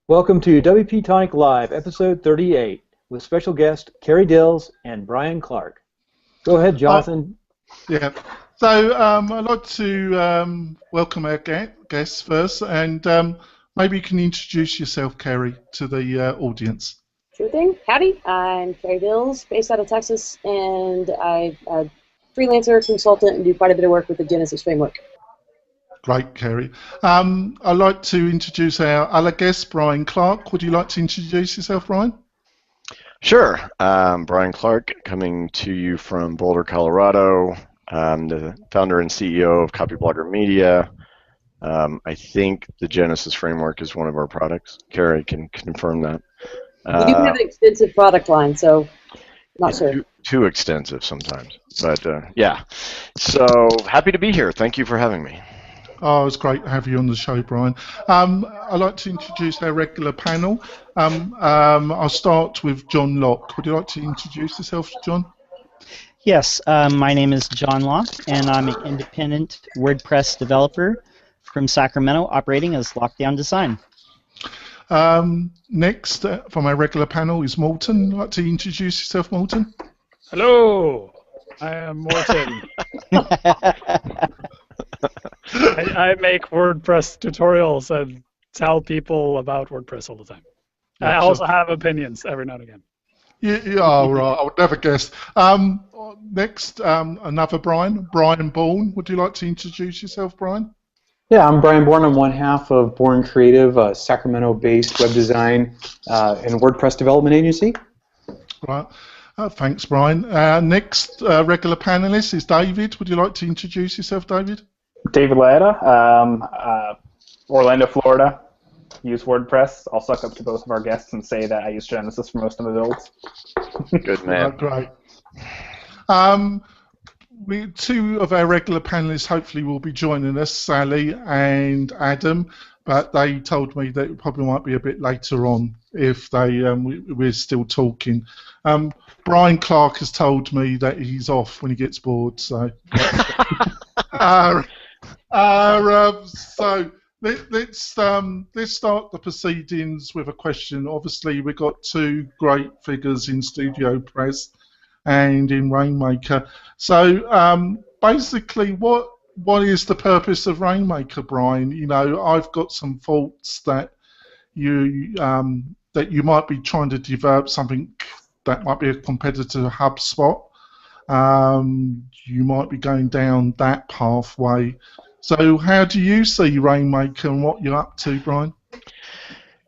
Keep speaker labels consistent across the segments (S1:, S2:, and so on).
S1: Welcome to WP-Tonic Live, episode 38, with special guest Carrie Dils and Brian Clark. Go ahead, Jonathan.
S2: Yeah. So I'd like to welcome our guests first, and maybe you can introduce yourself, Carrie, to the audience.
S3: Sure thing. Howdy, I'm Carrie Dils, based out of Texas, and I'm a freelancer, consultant, and do quite a bit of work with the Genesis framework.
S2: Great, Carrie. I'd like to introduce our other guest, Brian Clark. Would you like to introduce yourself, Brian?
S4: Sure. Brian Clark, coming to you from Boulder, Colorado. I'm the founder and CEO of CopyBlogger Media. I think the Genesis framework is one of our products. Carrie can confirm that.
S3: We do have an extensive product line, so not sure.
S4: Too extensive sometimes, but yeah. So happy to be here. Thank you for having me.
S2: Oh, it's great to have you on the show, Brian. I'd like to introduce our regular panel. I'll start with John Locke. Would you like to introduce yourself, John?
S5: Yes, my name is John Locke, and I'm an independent WordPress developer from Sacramento, operating as Lockdown Design.
S2: Next, from our regular panel is Morton. Would you like to introduce yourself, Morton?
S6: Hello, I am Morton. I make WordPress tutorials and tell people about WordPress all the time. I also have opinions every now and again.
S2: Yeah, right. I would never guess. Next, another Brian Bourne. Would you like to introduce yourself, Brian?
S1: Yeah, I'm Brian Bourne. I'm one half of Bourne Creative, a Sacramento-based web design and WordPress development agency.
S2: Right. Thanks, Brian. Next regular panelist is David. Would you like to introduce yourself, David?
S7: David Laeta, Orlando, Florida. Use WordPress. I'll suck up to both of our guests and say that I use Genesis for most of my builds.
S4: Good man.
S2: Great. Two of our regular panelists hopefully will be joining us, Sally and Adam, but they told me that it probably might be a bit later on if they we're still talking. Brian Clark has told me that he's off when he gets bored, so. So let's start the proceedings with a question. Obviously, we've got two great figures in StudioPress and in RainMaker. So basically, what is the purpose of RainMaker, Brian? You know, I've got some thoughts that you might be trying to develop something that might be a competitor to HubSpot. You might be going down that pathway. So how do you see RainMaker and what you're up to, Brian?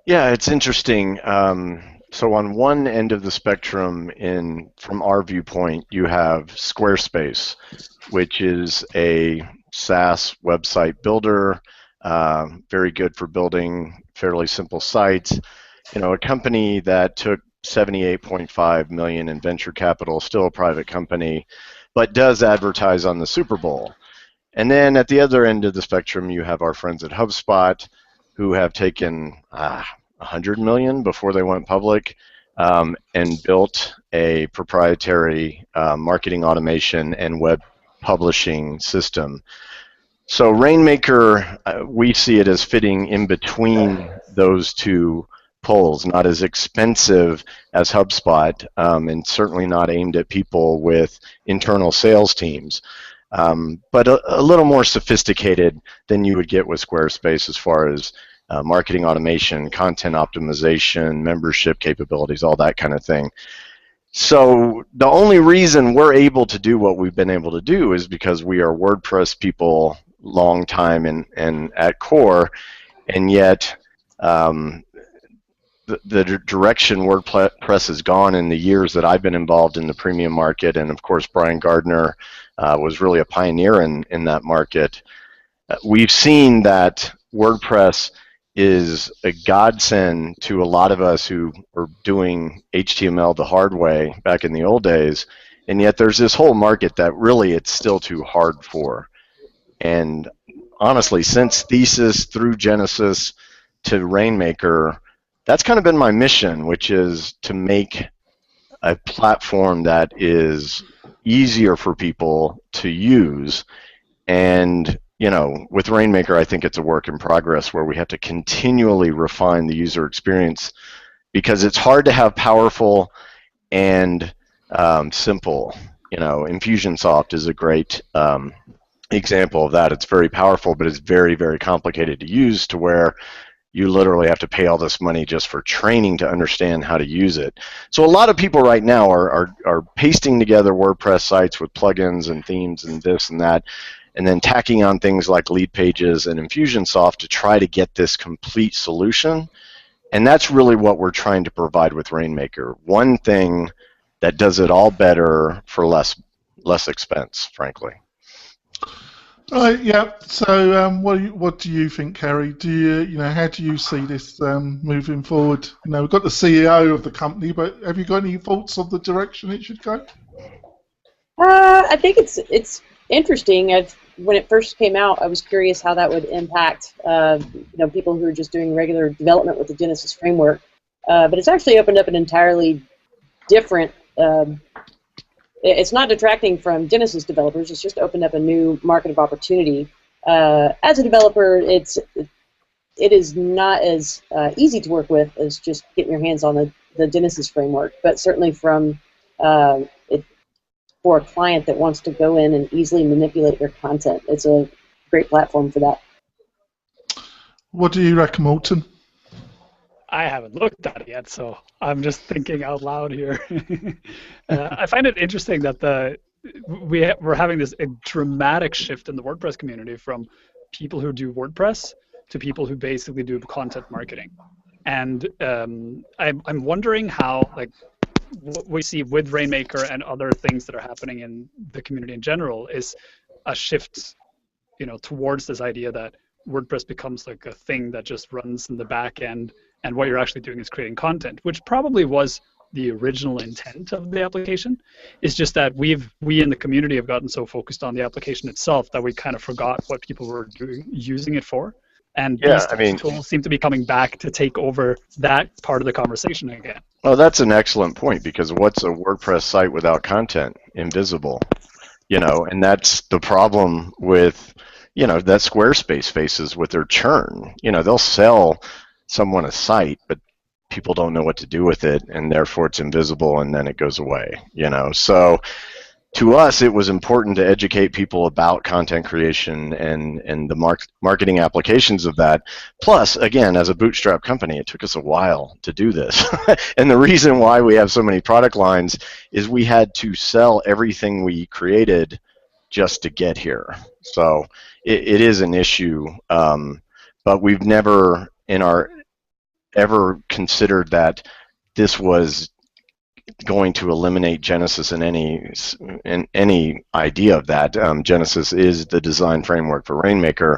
S4: Yeah, it's interesting. So on one end of the spectrum, from our viewpoint, you have Squarespace, which is a SaaS website builder, very good for building fairly simple sites. You know, a company that took $78.5 million in venture capital, still a private company, but does advertise on the Super Bowl. And then at the other end of the spectrum, you have our friends at HubSpot, who have taken $100 million before they went public and built a proprietary marketing automation and web publishing system. So RainMaker, we see it as fitting in between those two poles, not as expensive as HubSpot, and certainly not aimed at people with internal sales teams, but a little more sophisticated than you would get with Squarespace as far as marketing automation, content optimization, membership capabilities, all that kind of thing. So the only reason we're able to do what we've been able to do is because we are WordPress people long time and at core, and yet the direction WordPress has gone in the years that I've been involved in the premium market, and of course Brian Gardner was really a pioneer in that market. We've seen that WordPress is a godsend to a lot of us who were doing HTML the hard way back in the old days, and yet there's this whole market that really it's still too hard for. And honestly, since Thesis through Genesis to RainMaker, that's kind of been my mission, which is to make a platform that is easier for people to use and you know, with RainMaker, I think it's a work in progress where we have to continually refine the user experience because it's hard to have powerful and simple. You know, Infusionsoft is a great example of that. It's very powerful, but it's very, very complicated to use to where you literally have to pay all this money just for training to understand how to use it. So a lot of people right now are pasting together WordPress sites with plugins and themes and this and that, and then tacking on things like lead pages and Infusionsoft to try to get this complete solution. And that's really what we're trying to provide with RainMaker. One thing that does it all better for less expense, frankly.
S2: Right, yeah. So, what do you think, Carrie? How do you see this moving forward? You know, we've got the CEO of the company, but have you got any thoughts on the direction it should go?
S3: I think it's interesting. When it first came out, I was curious how that would impact people who are just doing regular development with the Genesis framework. But it's actually opened up an entirely different. It's not detracting from Genesis developers. It's just opened up a new market of opportunity. As a developer, it is not as easy to work with as just getting your hands on the Genesis framework. But certainly for a client that wants to go in and easily manipulate your content, it's a great platform for that.
S2: What do you reckon, Morton?
S6: I haven't looked at it yet, so I'm just thinking out loud here. I find it interesting that we're having this dramatic shift in the WordPress community from people who do WordPress to people who basically do content marketing. And I'm wondering how, like, what we see with RainMaker and other things that are happening in the community in general is a shift, towards this idea that WordPress becomes like a thing that just runs in the back end, and what you're actually doing is creating content, which probably was the original intent of the application. It's just that we in the community have gotten so focused on the application itself that we kind of forgot what people were using it for. And these tools seem to be coming back to take over that part of the conversation again.
S4: Oh, that's an excellent point, because what's a WordPress site without content? Invisible. And that's the problem with, that Squarespace faces with their churn. They'll sell someone a site, but people don't know what to do with it, and therefore it's invisible, and then it goes away. So to us, it was important to educate people about content creation and the marketing applications of that. Plus, again, as a bootstrap company, it took us a while to do this. And the reason why we have so many product lines is we had to sell everything we created just to get here. So it is an issue, but we've never ever considered that this was going to eliminate Genesis in any idea of that. Genesis is the design framework for RainMaker.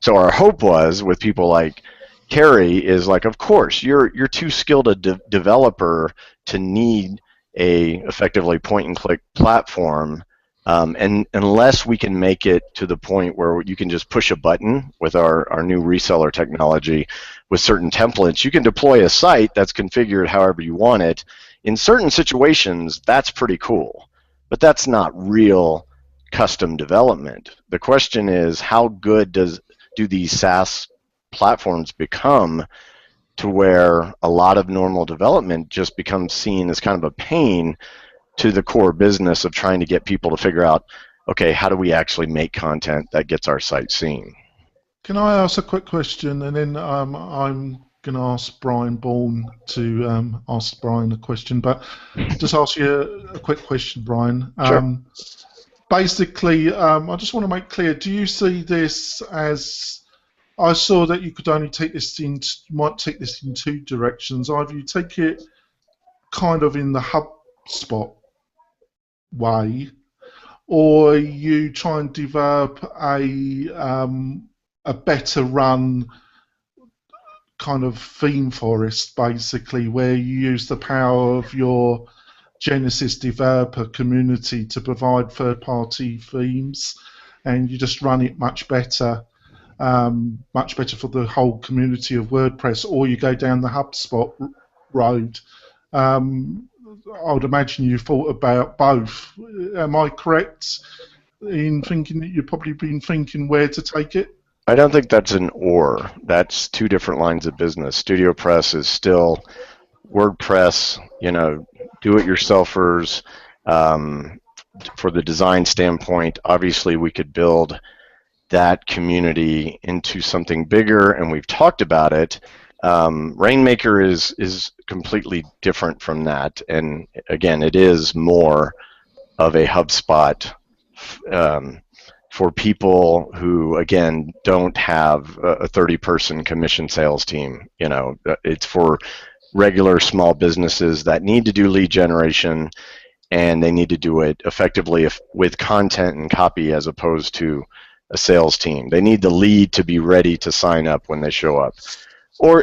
S4: So our hope was, with people like Carrie, is like, of course, you're too skilled a developer to need a effectively point-and-click platform, and unless we can make it to the point where you can just push a button with our new reseller technology with certain templates, you can deploy a site that's configured however you want it. In certain situations, that's pretty cool, but that's not real custom development. The question is, how good do these SaaS platforms become to where a lot of normal development just becomes seen as kind of a pain to the core business of trying to get people to figure out, okay, how do we actually make content that gets our site seen?
S2: Can I ask a quick question, and then I'm going to ask Brian Bourne to ask Brian a question, but just ask you a quick question, Brian.
S4: Sure.
S2: Basically, I just want to make clear, do you see this as, I saw that you could only take this might take this in two directions. Either you take it kind of in the HubSpot way, or you try and develop a better run kind of theme forest, basically, where you use the power of your Genesis developer community to provide third-party themes, and you just run it much better for the whole community of WordPress, or you go down the HubSpot road. I would imagine you thought about both. Am I correct in thinking that you've probably been thinking where to take it?
S4: I don't think that's an or. That's two different lines of business. StudioPress is still WordPress, do-it-yourselfers. For the design standpoint, obviously we could build that community into something bigger, and we've talked about it. RainMaker is completely different from that, and again, it is more of a HubSpot for people who, again, don't have a 30-person commission sales team. It's for regular small businesses that need to do lead generation, and they need to do it effectively with content and copy as opposed to a sales team. They need the lead to be ready to sign up when they show up.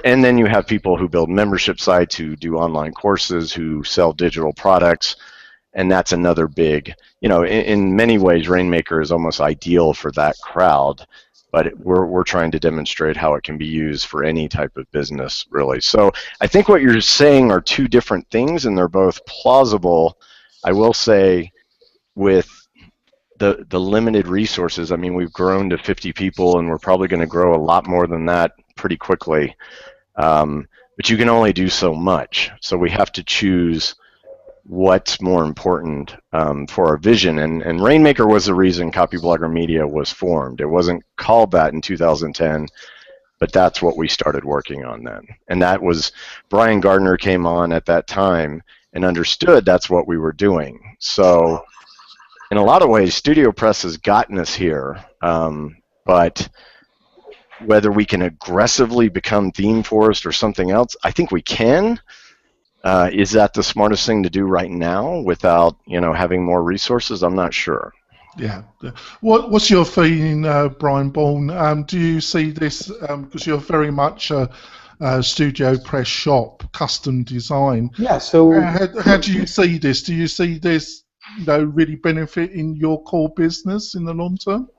S4: And then you have people who build membership sites, who do online courses, who sell digital products, and that's another big, in many ways, RainMaker is almost ideal for that crowd, but we're trying to demonstrate how it can be used for any type of business, really. So I think what you're saying are two different things, and they're both plausible. I will say, with the limited resources, I mean, we've grown to 50 people, and we're probably going to grow a lot more than that pretty quickly. But you can only do so much, so we have to choose what's more important for our vision. And RainMaker was the reason CopyBlogger Media was formed. It wasn't called that in 2010, but that's what we started working on then. And that was, Brian Gardner came on at that time and understood that's what we were doing. So in a lot of ways, StudioPress has gotten us here, but whether we can aggressively become Theme Forest or something else, I think we can. Is that the smartest thing to do right now without, having more resources? I'm not sure.
S2: Yeah. What's your feeling, Brian Bourne? Do you see this, because you're very much a StudioPress shop, custom design.
S1: Yeah, so...
S2: How do you see this? Do you see this, really benefiting your core business in the long term?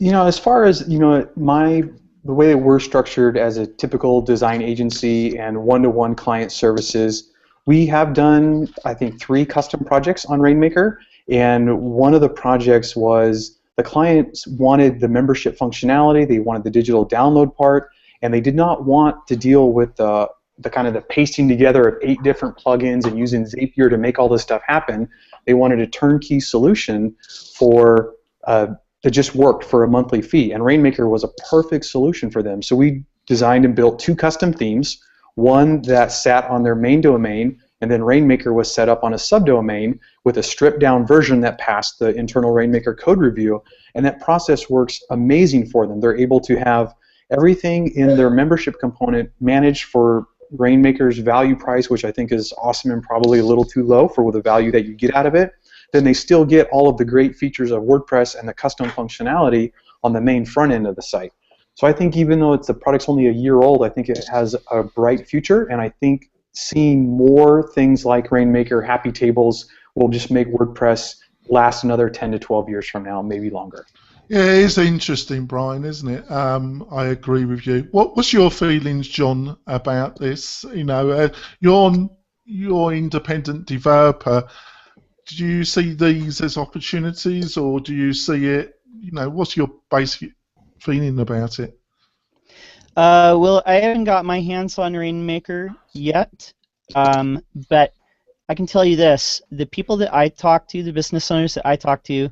S1: As far as, the way that we're structured as a typical design agency and one-to-one client services, we have done, I think, 3 custom projects on RainMaker, and one of the projects was the clients wanted the membership functionality, they wanted the digital download part, and they did not want to deal with the kind of the pasting together of 8 different plugins and using Zapier to make all this stuff happen. They wanted a turnkey solution for that just worked for a monthly fee, and RainMaker was a perfect solution for them. So we designed and built 2 custom themes, one that sat on their main domain, and then RainMaker was set up on a subdomain with a stripped-down version that passed the internal RainMaker code review, and that process works amazing for them. They're able to have everything in their membership component managed for RainMaker's value price, which I think is awesome and probably a little too low for the value that you get out of it. Then they still get all of the great features of WordPress and the custom functionality on the main front end of the site. So I think even though the product's only a year old, I think it has a bright future, and I think seeing more things like RainMaker, Happy Tables will just make WordPress last another 10 to 12 years from now, maybe longer.
S2: Yeah, it is interesting, Brian, isn't it? I agree with you. What's your feelings, John, about this? You're independent developer. Do you see these as opportunities, or do you see it, what's your basic feeling about it?
S5: Well, I haven't got my hands on RainMaker yet, but I can tell you this. The people that I talk to, the business owners that I talk to,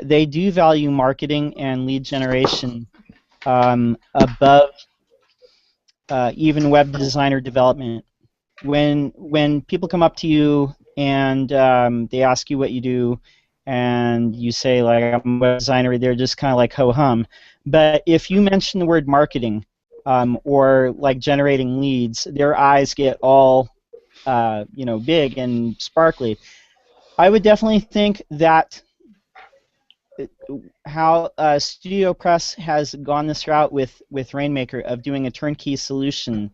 S5: they do value marketing and lead generation above even web designer development. When people come up to you and they ask you what you do, and you say, like, I'm a web designer, they're just kind of like ho-hum. But if you mention the word marketing or like generating leads, their eyes get all big and sparkly. I would definitely think that how StudioPress has gone this route with RainMaker of doing a turnkey solution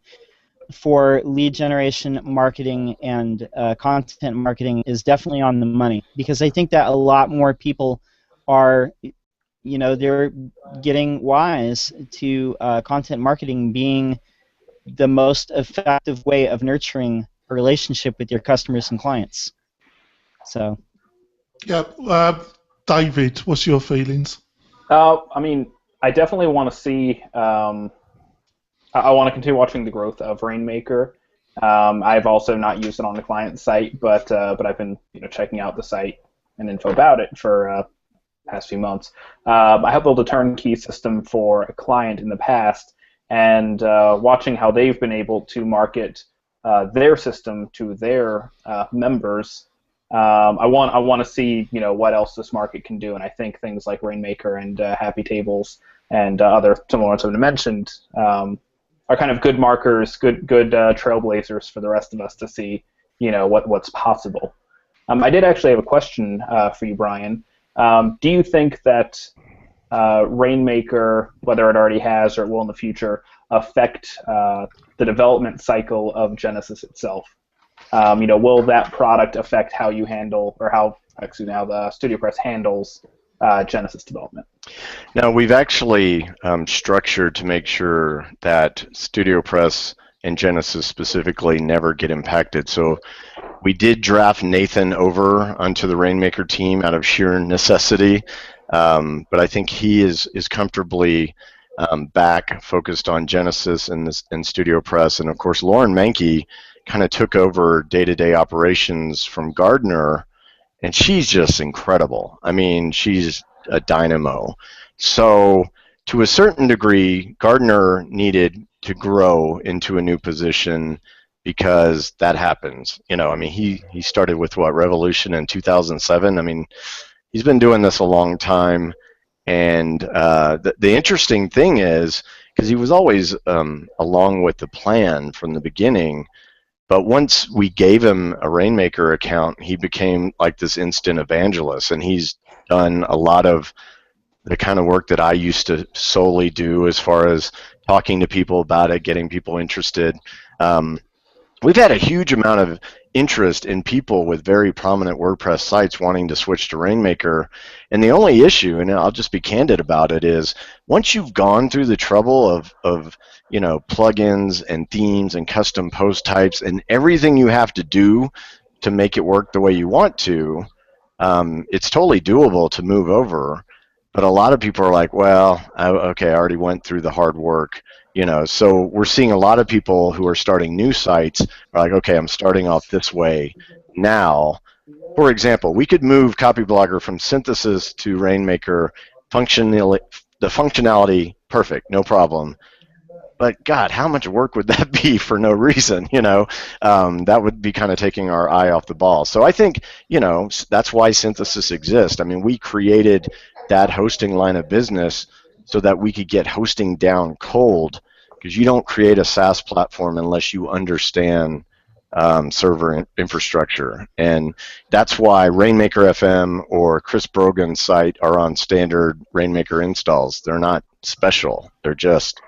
S5: for lead generation, marketing, and content marketing is definitely on the money, because I think that a lot more people are, they're getting wise to content marketing being the most effective way of nurturing a relationship with your customers and clients. So.
S2: Yeah, David, what's your feelings?
S7: I mean, I definitely want to see. I want to continue watching the growth of RainMaker. I've also not used it on the client site, but I've been checking out the site and info about it for past few months. I have built a turnkey system for a client in the past, and watching how they've been able to market their system to their members. I want to see what else this market can do, and I think things like RainMaker and Happy Tables and other similar ones I've mentioned are kind of good markers, good trailblazers for the rest of us to see what's possible. I did actually have a question for you, Brian. Do you think that RainMaker, whether it already has or it will in the future, affect the development cycle of Genesis itself? Will that product affect how you handle, or how the StudioPress handles Genesis development?
S4: Now, we've actually structured to make sure that StudioPress and Genesis specifically never get impacted. So we did draft Nathan over onto the RainMaker team out of sheer necessity, but I think he is comfortably back, focused on Genesis and StudioPress. And of course, Lauren Mankey kind of took over day-to-day operations from Gardner, and she's just incredible. I mean, she's a dynamo. So to a certain degree, Gardner needed to grow into a new position because that happens. I mean, he started with Revolution in 2007. I mean, he's been doing this a long time. And the interesting thing is, because he was always along with the plan from the beginning, but once we gave him a RainMaker account, he became like this instant evangelist, and he's done a lot of the kind of work that I used to solely do as far as talking to people about it, getting people interested. We've had a huge amount of interest in people with very prominent WordPress sites wanting to switch to RainMaker, and the only issue, and I'll just be candid about it, is once you've gone through the trouble of plugins and themes and custom post types and everything you have to do to make it work the way you want to, it's totally doable to move over. But a lot of people are like, well, okay, I already went through the hard work. So we're seeing a lot of people who are starting new sites are like, okay, I'm starting off this way now. For example, we could move CopyBlogger from Synthesis to RainMaker, the functionality, perfect, no problem. But God, how much work would that be for no reason? That would be kind of taking our eye off the ball. So I think, that's why Synthesis exists. I mean, we created that hosting line of business so that we could get hosting down cold, because you don't create a SaaS platform unless you understand server infrastructure. And that's why RainMaker FM or Chris Brogan's site are on standard RainMaker installs. They're not special. They're just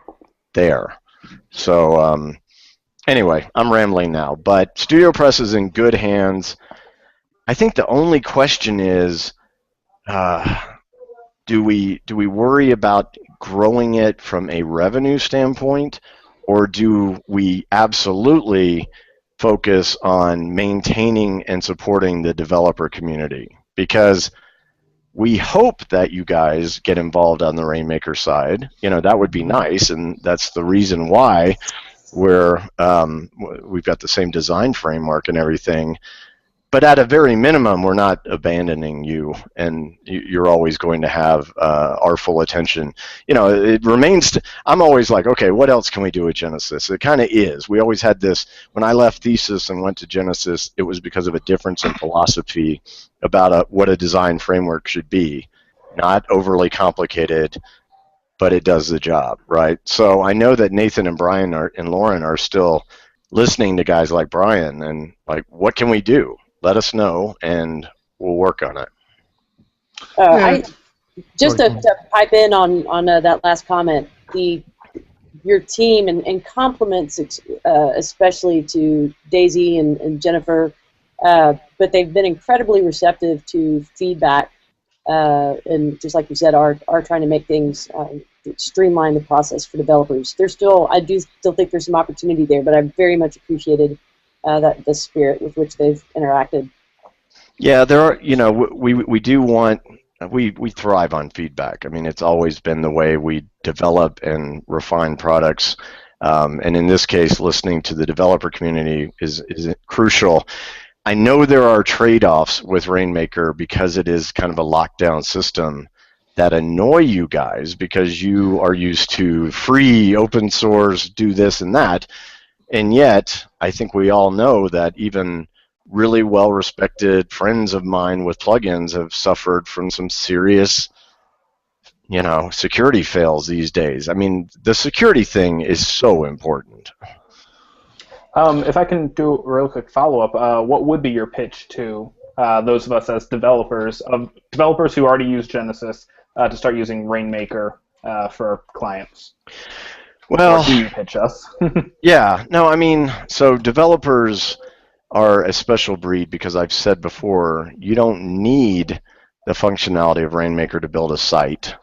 S4: there. So anyway, I'm rambling now. But StudioPress is in good hands. I think the only question is, do we worry about growing it from a revenue standpoint, or do we absolutely focus on maintaining and supporting the developer community? Because we hope that you guys get involved on the RainMaker side. That would be nice, and that's the reason why we've got the same design framework and everything. But at a very minimum, we're not abandoning you, and you're always going to have our full attention. It remains. I'm always like, okay, what else can we do with Genesis? It kind of is. We always had this. When I left Thesis and went to Genesis, it was because of a difference in philosophy about what a design framework should be. Not overly complicated, but it does the job, right? So I know that Nathan and Brian and Lauren are still listening to guys like Brian, and like, what can we do? Let us know, and we'll work on it.
S3: To pipe in on that last comment, your team and compliments, especially to Daisy and Jennifer, but they've been incredibly receptive to feedback, and just like you said, are trying to make things streamline the process for developers. I do still think there's some opportunity there, but I very much appreciated the spirit with which they've interacted.
S4: Yeah, there are. We do want we thrive on feedback. I mean, it's always been the way we develop and refine products. And in this case, listening to the developer community is crucial. I know there are trade-offs with RainMaker because it is kind of a lockdown system that annoy you guys because you are used to free, open source, do this and that. And yet, I think we all know that even really well-respected friends of mine with plugins have suffered from some serious, security fails these days. I mean, the security thing is so important.
S7: If I can do a real quick follow-up, what would be your pitch to those of us as developers who already use Genesis to start using RainMaker for clients?
S4: Well,
S7: or do you pitch us?
S4: Yeah, no, I mean, so developers are a special breed because I've said before, you don't need the functionality of RainMaker to build a site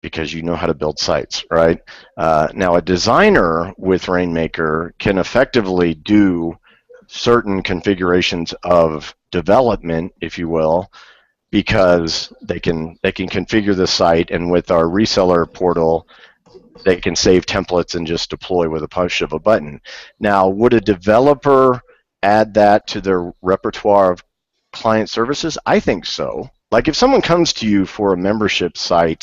S4: because you know how to build sites, right? Now, a designer with RainMaker can effectively do certain configurations of development, if you will, because they can configure the site, and with our reseller portal, they can save templates and just deploy with a push of a button. Now, would a developer add that to their repertoire of client services? I think so. Like if someone comes to you for a membership site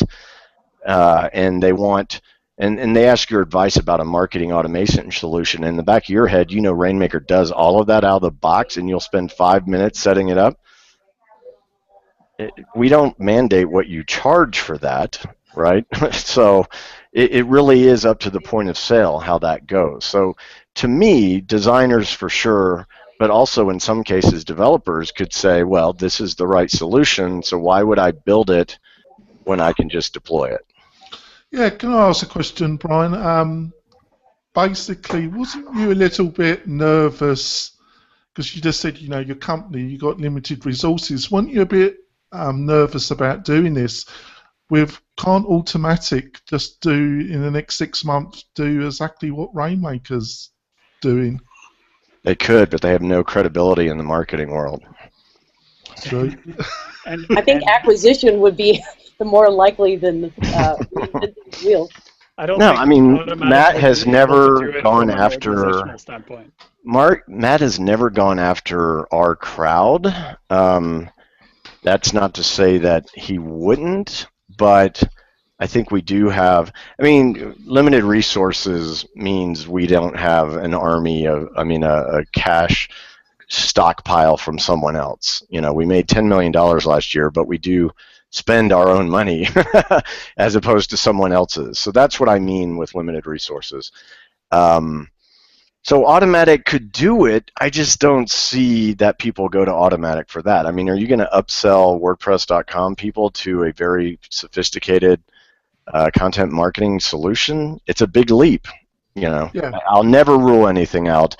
S4: and they want, and they ask your advice about a marketing automation solution, in the back of your head, you know RainMaker does all of that out of the box and you'll spend 5 minutes setting it up. We don't mandate what you charge for that, right? So it really is up to the point of sale how that goes. So to me, designers for sure, but also in some cases developers could say, well, this is the right solution, so why would I build it when I can just deploy it?
S2: Yeah, can I ask a question, Brian? Basically, wasn't you a little bit nervous, because you just said, your company, you got limited resources, weren't you a bit nervous about doing this? Can't Automatic just do, in the next 6 months, do exactly what RainMaker's doing?
S4: They could, but they have no credibility in the marketing world.
S2: True.
S3: I think acquisition would be the more likely than real.
S6: I don't
S4: no,
S6: think
S4: I mean, Matt
S6: would
S4: has
S6: be able to
S4: never
S6: do it
S4: gone
S6: from an
S4: after
S6: organizational standpoint.
S4: Matt has never gone after our crowd. That's not to say that he wouldn't, but I think we do have, limited resources means we don't have an army of, a cash stockpile from someone else. We made $10 million last year, but we do spend our own money as opposed to someone else's. So that's what I mean with limited resources. So Automatic could do it. I just don't see that people go to Automatic for that. Are you going to upsell WordPress.com people to a very sophisticated content marketing solution? It's a big leap.
S2: Yeah.
S4: I'll never rule anything out.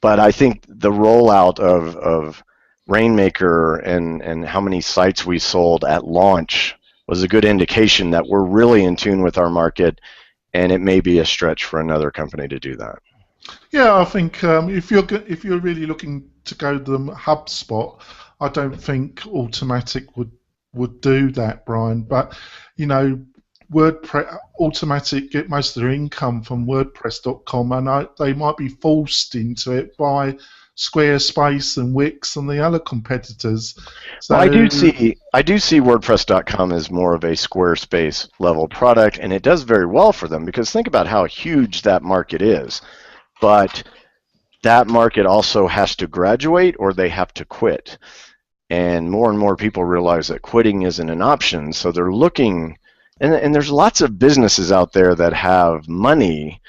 S4: But I think the rollout of RainMaker and how many sites we sold at launch was a good indication that we're really in tune with our market, and it may be a stretch for another company to do that.
S2: Yeah, I think if you're really looking to go to the HubSpot, I don't think Automatic would do that, Brian. But WordPress Automatic get most of their income from WordPress.com, and they might be forced into it by Squarespace and Wix and the other competitors. So,
S4: well, I do see WordPress.com as more of a Squarespace level product, and it does very well for them because think about how huge that market is. But that market also has to graduate or they have to quit. And more people realize that quitting isn't an option, so they're looking, and there's lots of businesses out there that have money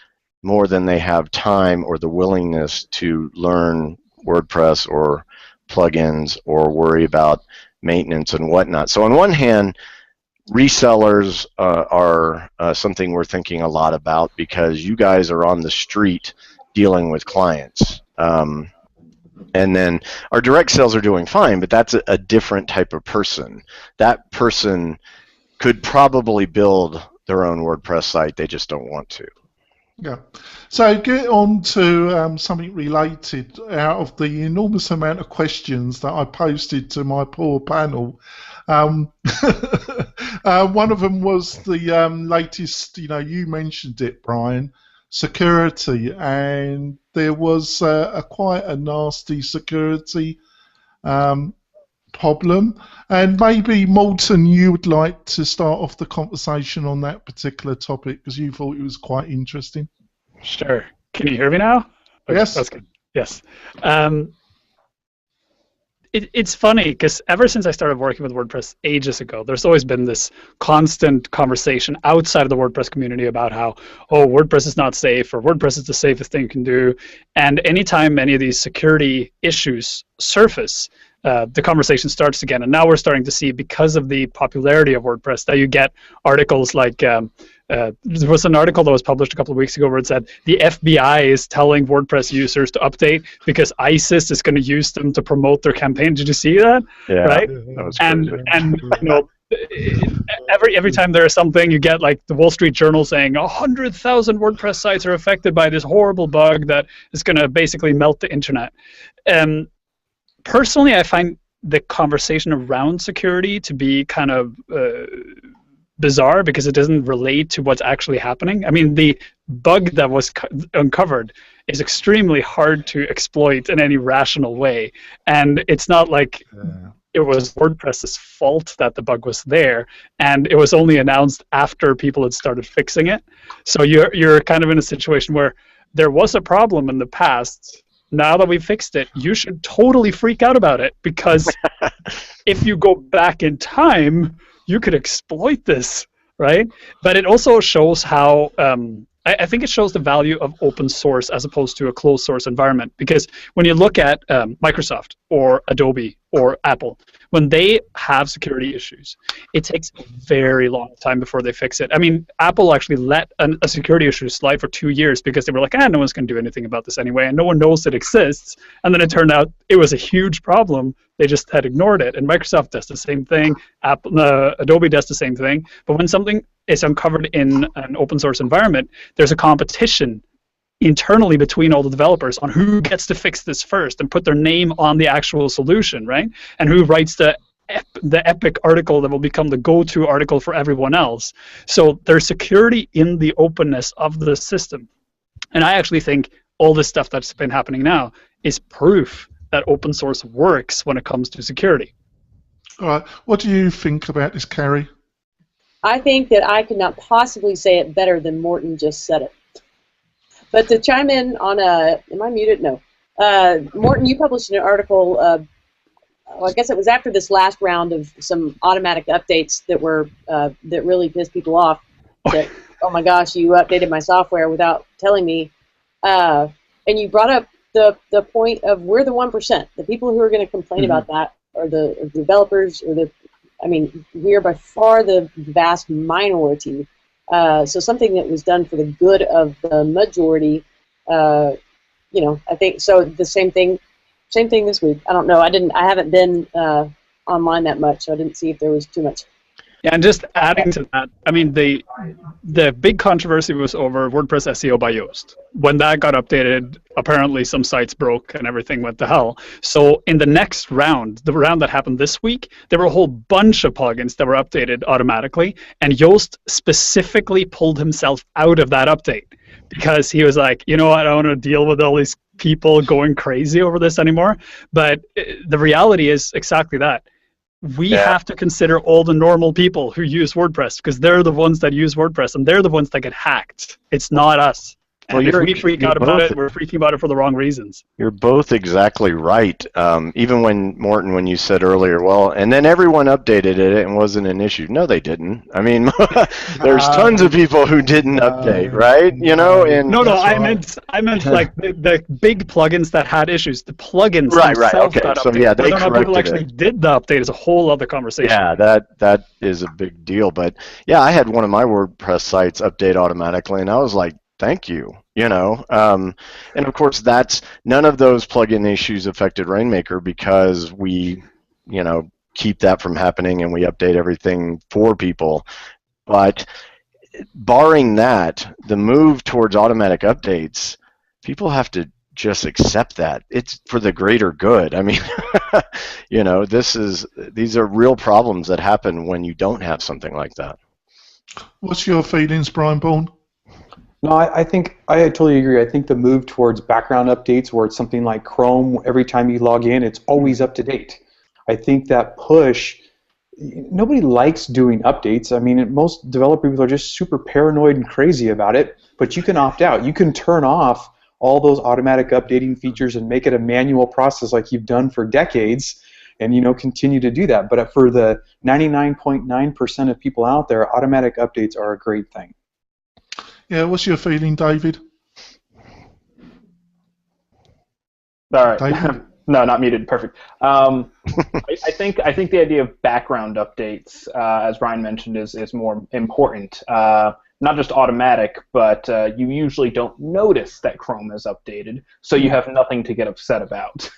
S4: more than they have time or the willingness to learn WordPress or plugins or worry about maintenance and whatnot. So on one hand, resellers are something we're thinking a lot about because you guys are on the street dealing with clients. And then our direct sales are doing fine, but that's a different type of person. That person could probably build their own WordPress site, they just don't want to.
S2: Yeah. So get on to something related. Out of the enormous amount of questions that I posted to my poor panel, one of them was the latest. You mentioned it, Brian. Security, and there was quite a nasty security problem. And maybe, Moulton, you would like to start off the conversation on that particular topic because you thought it was quite interesting.
S6: Sure. Can you hear me now? Okay,
S2: Yes.
S6: that's good. Yes. It's funny because ever since I started working with WordPress ages ago, there's always been this constant conversation outside of the WordPress community about how, oh, WordPress is not safe, or WordPress is the safest thing you can do. And anytime any of these security issues surface, the conversation starts again. And now we're starting to see, because of the popularity of WordPress, that you get articles like, there was an article that was published a couple of weeks ago where it said the FBI is telling WordPress users to update because ISIS is going to use them to promote their campaign. Did you see that?
S4: Yeah,
S6: right?
S4: That was
S6: and
S4: crazy.
S6: every time there is something, you get like the Wall Street Journal saying 100,000 WordPress sites are affected by this horrible bug that is going to basically melt the internet. Personally, I find the conversation around security to be kind of bizarre because it doesn't relate to what's actually happening. I mean, the bug that was uncovered is extremely hard to exploit in any rational way, and it's not like it was WordPress's fault that the bug was there, and it was only announced after people had started fixing it. So you're kind of in a situation where there was a problem in the past. Now that we've fixed it, you should totally freak out about it, because if you go back in time, you could exploit this, right? But it also shows how, I think it shows the value of open source as opposed to a closed source environment. Because when you look at Microsoft or Adobe or Apple, when they have security issues, it takes a very long time before they fix it. I mean, Apple actually let a security issue slide for 2 years because they were like, no one's going to do anything about this anyway, and no one knows it exists. And then it turned out it was a huge problem. They just had ignored it. And Microsoft does the same thing. Adobe does the same thing. But when something is uncovered in an open source environment, there's a competition internally between all the developers on who gets to fix this first and put their name on the actual solution, right? And who writes the epic article that will become the go-to article for everyone else. So there's security in the openness of the system. And I actually think all this stuff that's been happening now is proof that open source works when it comes to security.
S2: All right. What do you think about this, Carrie?
S3: I think that I could not possibly say it better than Morten just said it. But to chime in on am I muted? No. Morten, you published an article, I guess it was after this last round of some automatic updates that were that really pissed people off. That, oh my gosh, you updated my software without telling me. And you brought up the point of we're the 1%. The people who are going to complain about that are the developers, or I mean, we are by far the vast minority. So something that was done for the good of the majority, I think so. The same thing this week. I don't know. I haven't been online that much, so I didn't see if there was too much.
S6: Yeah, and just adding to that, I mean, the big controversy was over WordPress SEO by Yoast. When that got updated, apparently some sites broke and everything went to hell. So in the next round, the round that happened this week, there were a whole bunch of plugins that were updated automatically, and Yoast specifically pulled himself out of that update because he was like, you know what, I don't want to deal with all these people going crazy over this anymore. But the reality is exactly that. We have to consider all the normal people who use WordPress, because they're the ones that use WordPress, and they're the ones that get hacked. It's not us. And if we freak out about it, we're freaking about it for the wrong reasons. You're
S4: both exactly right. Even when you said earlier, well, and then everyone updated it and wasn't an issue. No, they didn't. I mean, there's tons of people who didn't update, right? You know, and
S6: no, I meant like the big plugins that had issues. The plugins
S4: right,
S6: themselves
S4: okay.
S6: got
S4: So
S6: updated.
S4: yeah, they
S6: Whether or not people
S4: corrected
S6: actually
S4: it.
S6: did the update is a whole other conversation.
S4: Yeah, that is a big deal. But yeah, I had one of my WordPress sites update automatically, and I was like, thank you, and of course none of those plugin issues affected RainMaker because we, keep that from happening and we update everything for people. But barring that, the move towards automatic updates, people have to just accept that it's for the greater good. I mean, these are real problems that happen when you don't have something like that.
S2: What's your feelings, Brian Bourne?
S1: No, I think I totally agree. I think the move towards background updates, where it's something like Chrome, every time you log in, it's always up to date. I think that push, nobody likes doing updates. I mean, most developer people are just super paranoid and crazy about it, but you can opt out. You can turn off all those automatic updating features and make it a manual process like you've done for decades, and continue to do that. But for the 99.9% of people out there, automatic updates are a great thing.
S2: Yeah, what's your feeling, David?
S7: All right.
S2: David?
S7: No, not muted. Perfect. I think the idea of background updates, as Ryan mentioned, is more important. Not just automatic, but you usually don't notice that Chrome is updated, so you have nothing to get upset about.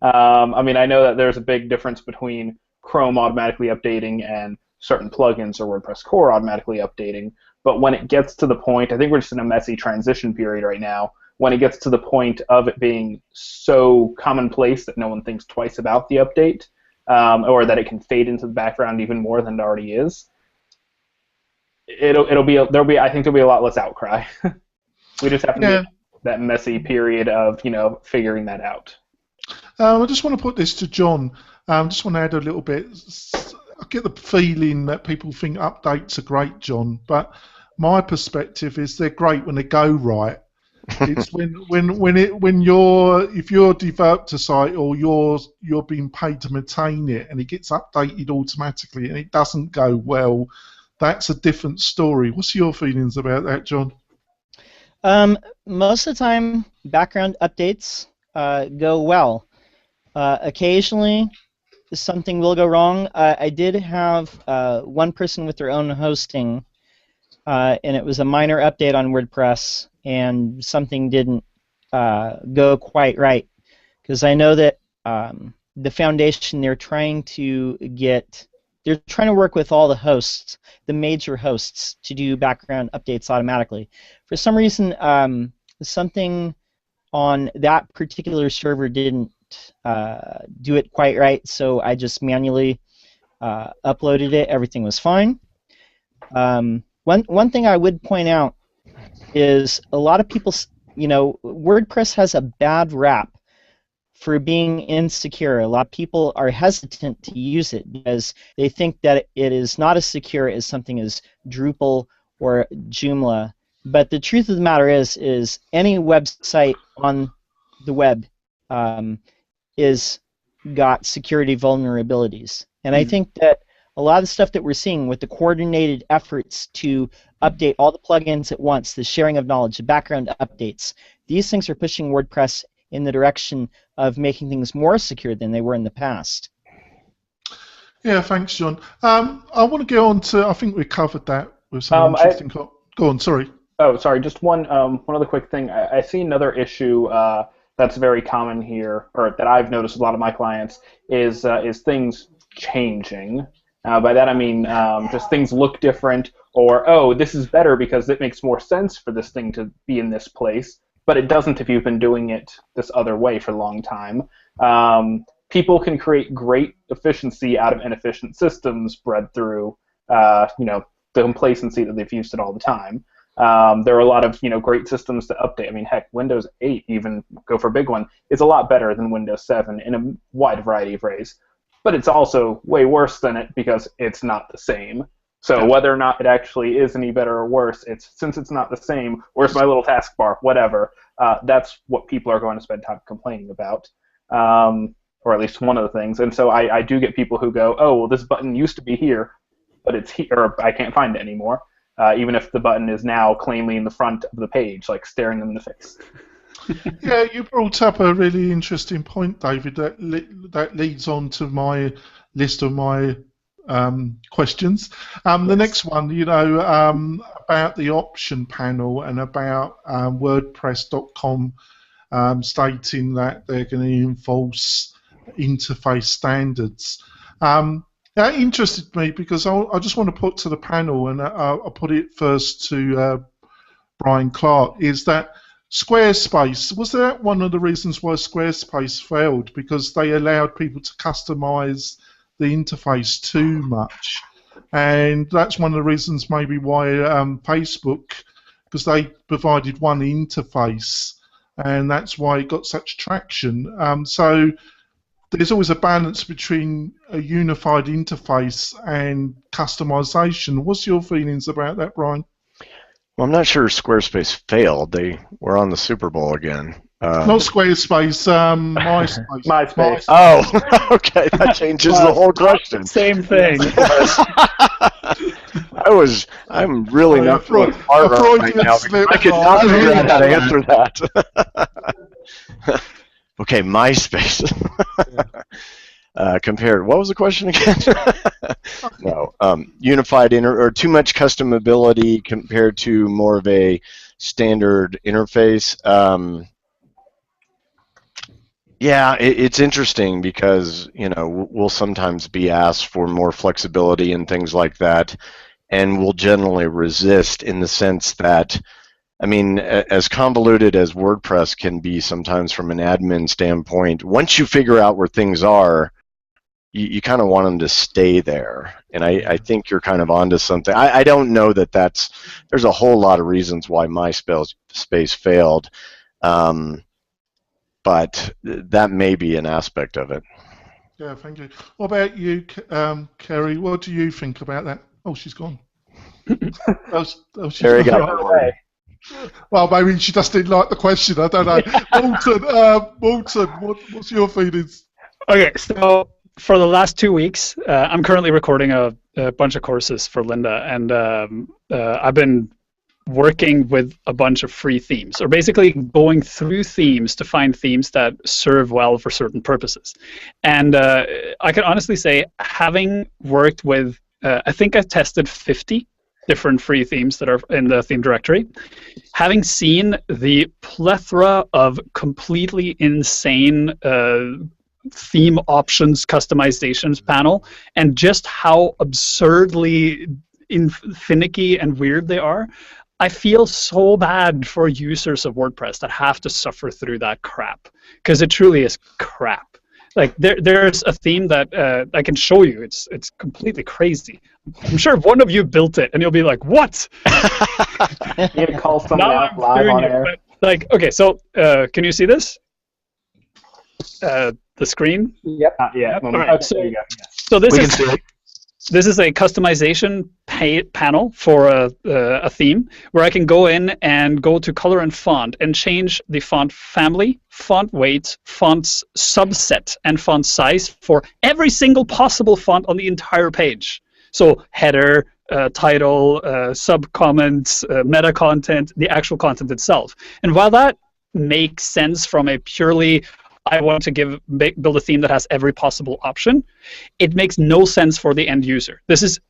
S7: I mean, I know that there's a big difference between Chrome automatically updating and certain plugins or WordPress core automatically updating, but when it gets to the point, I think we're just in a messy transition period right now, when it gets to the point of it being so commonplace that no one thinks twice about the update, or that it can fade into the background even more than it already is, I think there'll be a lot less outcry. We just have to get that messy period of figuring that out.
S2: I just want to put this to John. I just want to add a little bit. I get the feeling that people think updates are great, John, but my perspective is they're great when they go right. It's if you're developed a site or you're being paid to maintain it and it gets updated automatically and it doesn't go well, that's a different story. What's your feelings about that, John?
S5: Most of the time, background updates go well. Occasionally, something will go wrong. I did have one person with their own hosting, and it was a minor update on WordPress, and something didn't go quite right. Because I know that the foundation, they're trying to work with all the hosts, the major hosts, to do background updates automatically. For some reason, something on that particular server didn't do it quite right, so I just manually uploaded it. Everything was fine. One thing I would point out is a lot of people, WordPress has a bad rap for being insecure. A lot of people are hesitant to use it because they think that it is not as secure as something as Drupal or Joomla. But the truth of the matter is any website on the web is got security vulnerabilities. And I think that a lot of the stuff that we're seeing with the coordinated efforts to update all the plugins at once, the sharing of knowledge, the background updates, these things are pushing WordPress in the direction of making things more secure than they were in the past.
S2: Yeah, thanks, John. I want to go on to, I think we covered that with some interesting... Go on, sorry.
S7: Oh, sorry, just one other quick thing. I see another issue that's very common here, or that I've noticed with a lot of my clients, is things changing. By that I mean just things look different, or, oh, this is better because it makes more sense for this thing to be in this place, but it doesn't if you've been doing it this other way for a long time. People can create great efficiency out of inefficient systems bred through the complacency that they've used it all the time. There are a lot of great systems to update. I mean, heck, Windows 8, even go for a big one, is a lot better than Windows 7 in a wide variety of ways. But it's also way worse than it because it's not the same. So whether or not it actually is any better or worse, since it's not the same, where's my little taskbar, whatever, that's what people are going to spend time complaining about, or at least one of the things. And so I do get people who go, oh, well, this button used to be here, but it's here, or I can't find it anymore, even if the button is now plainly in the front of the page, like staring them in the face.
S2: Yeah, you brought up a really interesting point, David. That leads on to my list of my questions. The next one, about the option panel and about WordPress.com stating that they're going to enforce interface standards. That interested me because I just want to put to the panel, and I'll put it first to Brian Clark, is that Squarespace, was that one of the reasons why Squarespace failed? Because they allowed people to customize the interface too much. And that's one of the reasons maybe why Facebook, because they provided one interface, and that's why it got such traction. So there's always a balance between a unified interface and customization. What's your feelings about that, Brian?
S4: Well, I'm not sure Squarespace failed. They were on the Super Bowl again.
S2: Not Squarespace, MySpace.
S7: MySpace.
S4: Oh, okay. That changes the whole question.
S6: Same thing.
S4: I'm really not throwing hard right now. I could not figure out how to answer that. Okay, MySpace. Compared, what was the question again? No, unified or too much customability compared to more of a standard interface. Yeah, it's interesting because we'll sometimes be asked for more flexibility and things like that, and we'll generally resist in the sense that, I mean, as convoluted as WordPress can be sometimes from an admin standpoint, once you figure out where things are, you kind of want them to stay there. And I think you're kind of onto something. I don't know that there's a whole lot of reasons why MySpace failed, but that may be an aspect of it.
S2: Yeah, thank you. What about you, Carrie? What do you think about that? Oh, she's gone.
S4: Carrie got away.
S2: Well, maybe she just didn't like the question. I don't know. Walton, what's your feelings?
S6: Okay, so for the last 2 weeks, I'm currently recording a bunch of courses for Linda, and I've been working with a bunch of free themes, or basically going through themes to find themes that serve well for certain purposes. And I can honestly say, having worked with, I think I've tested 50 different free themes that are in the theme directory, having seen the plethora of completely insane theme options customizations panel, and just how absurdly finicky and weird they are, I feel so bad for users of WordPress that have to suffer through that crap, because it truly is crap. Like there's a theme that I can show you. It's completely crazy. I'm sure one of you built it, and you'll be like, "What?"
S7: You can call someone out live on air.
S6: Like, okay, so can you see this? The screen?
S7: Yep. Yeah.
S6: Right.
S7: There you go.
S6: So this is a customization panel for a theme, where I can go in and go to color and font and change the font family, font weight, font's subset, and font size for every single possible font on the entire page. So header, title, sub-comments, meta content, the actual content itself. And while that makes sense from a purely I want to build a theme that has every possible option, it makes no sense for the end user. This is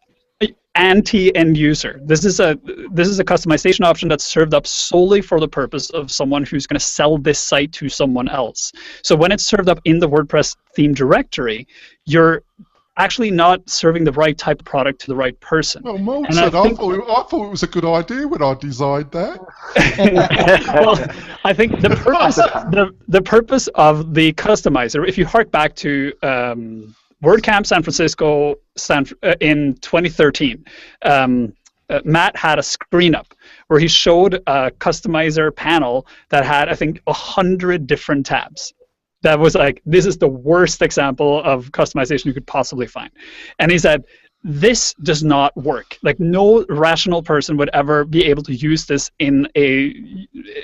S6: anti-end user. This is a customization option that's served up solely for the purpose of someone who's going to sell this site to someone else. So when it's served up in the WordPress theme directory, you're actually not serving the right type of product to the right person.
S2: Well, Mo said I thought it was a good idea when I designed that.
S6: Well, I think the purpose of the customizer, if you hark back to WordCamp San Francisco in 2013, Matt had a screen up where he showed a customizer panel that had, I think, 100 different tabs. That was like, this is the worst example of customization you could possibly find. And he said, this does not work. Like, no rational person would ever be able to use this in a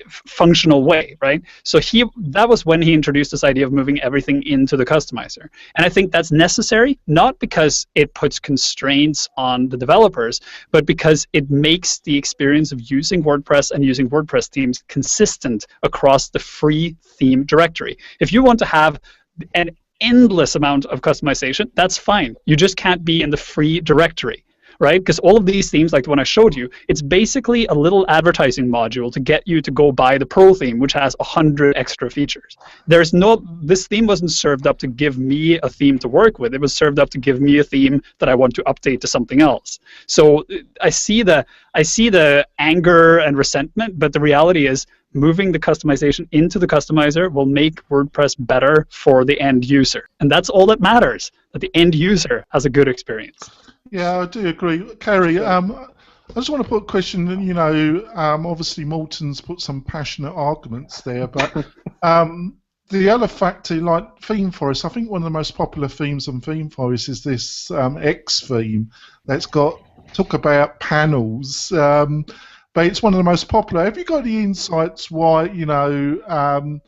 S6: functional way, right? So that was when he introduced this idea of moving everything into the customizer. And I think that's necessary, not because it puts constraints on the developers, but because it makes the experience of using WordPress and using WordPress themes consistent across the free theme directory. If you want to have an endless amount of customization, that's fine. You just can't be in the free directory, right? Because all of these themes, like the one I showed you, it's basically a little advertising module to get you to go buy the Pro theme, which has 100 extra features. This theme wasn't served up to give me a theme to work with. It was served up to give me a theme that I want to update to something else. So I see the anger and resentment, but the reality is moving the customization into the customizer will make WordPress better for the end user. And that's all that matters, that the end user has a good experience.
S2: Yeah, I do agree. Carrie, I just want to put a question, you know, obviously Morton's put some passionate arguments there, but the other factor, like ThemeForest, I think one of the most popular themes on ThemeForest is this X theme that's talk about panels, but it's one of the most popular. Have you got any insights why, you know,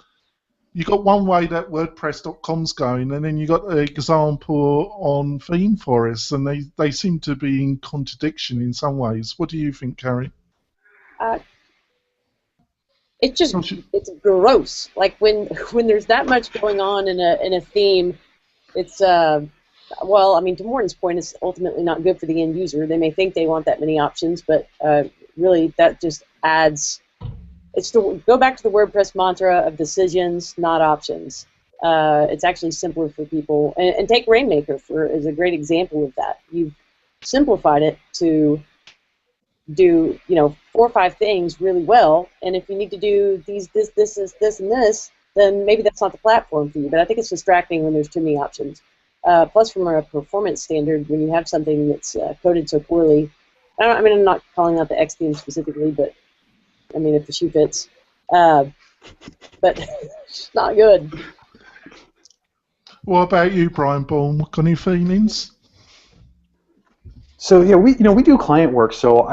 S2: you got one way that WordPress.com's going, and then you got the example on ThemeForest, and they seem to be in contradiction in some ways. What do you think, Carrie?
S3: It's gross. Like when there's that much going on in a theme, it's well, I mean, to Morton's point, it's ultimately not good for the end user. They may think they want that many options, but really that just adds. It's to go back to the WordPress mantra of decisions, not options. It's actually simpler for people. And take RainMaker as a great example of that. You've simplified it to do 4 or 5 things really well. And if you need to do this, and this, then maybe that's not the platform for you. But I think it's distracting when there's too many options. Plus, from a performance standard, when you have something that's coded so poorly, I'm not calling out the X theme specifically, but I mean, if the shoe fits. But it's not good.
S2: What about you, Brian Bourne? Got any feelings?
S1: So yeah, we do client work, so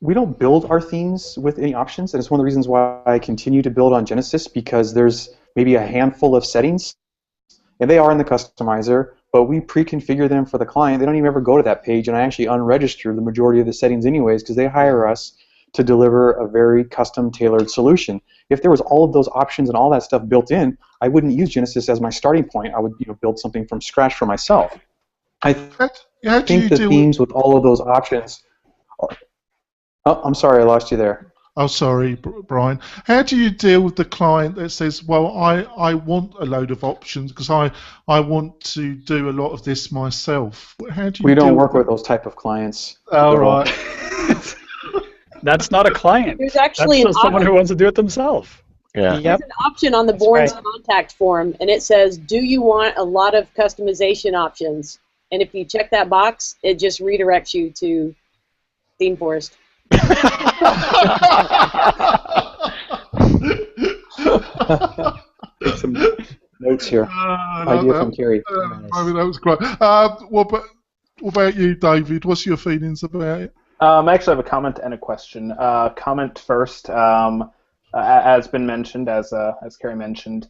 S1: we don't build our themes with any options, and it's one of the reasons why I continue to build on Genesis, because there's maybe a handful of settings, and they are in the customizer, but we pre-configure them for the client. They don't even ever go to that page, and I actually unregister the majority of the settings anyways, because they hire us to deliver a very custom tailored solution. If there was all of those options and all that stuff built in, I wouldn't use Genesis as my starting point. I would build something from scratch for myself. I think the themes with all of those options. Oh, I'm sorry, I lost you there.
S2: Oh, sorry, Brian. How do you deal with the client that says, well, I want a load of options because I want to do a lot of this myself? How do you
S1: We don't work with those type of clients.
S2: Oh, right.
S6: That's not a client.
S3: There's actually
S6: That's someone who wants to do it themselves.
S4: Yeah.
S3: There's an option on the Bourne's contact form, and it says, do you want a lot of customization options? And if you check that box, it just redirects you to ThemeForest.
S1: Some notes here. Idea from Carrie.
S2: I mean, that was great. What about you, David? What's your feelings about it?
S7: I actually have a comment and a question. Comment first. As been mentioned, as Carrie mentioned,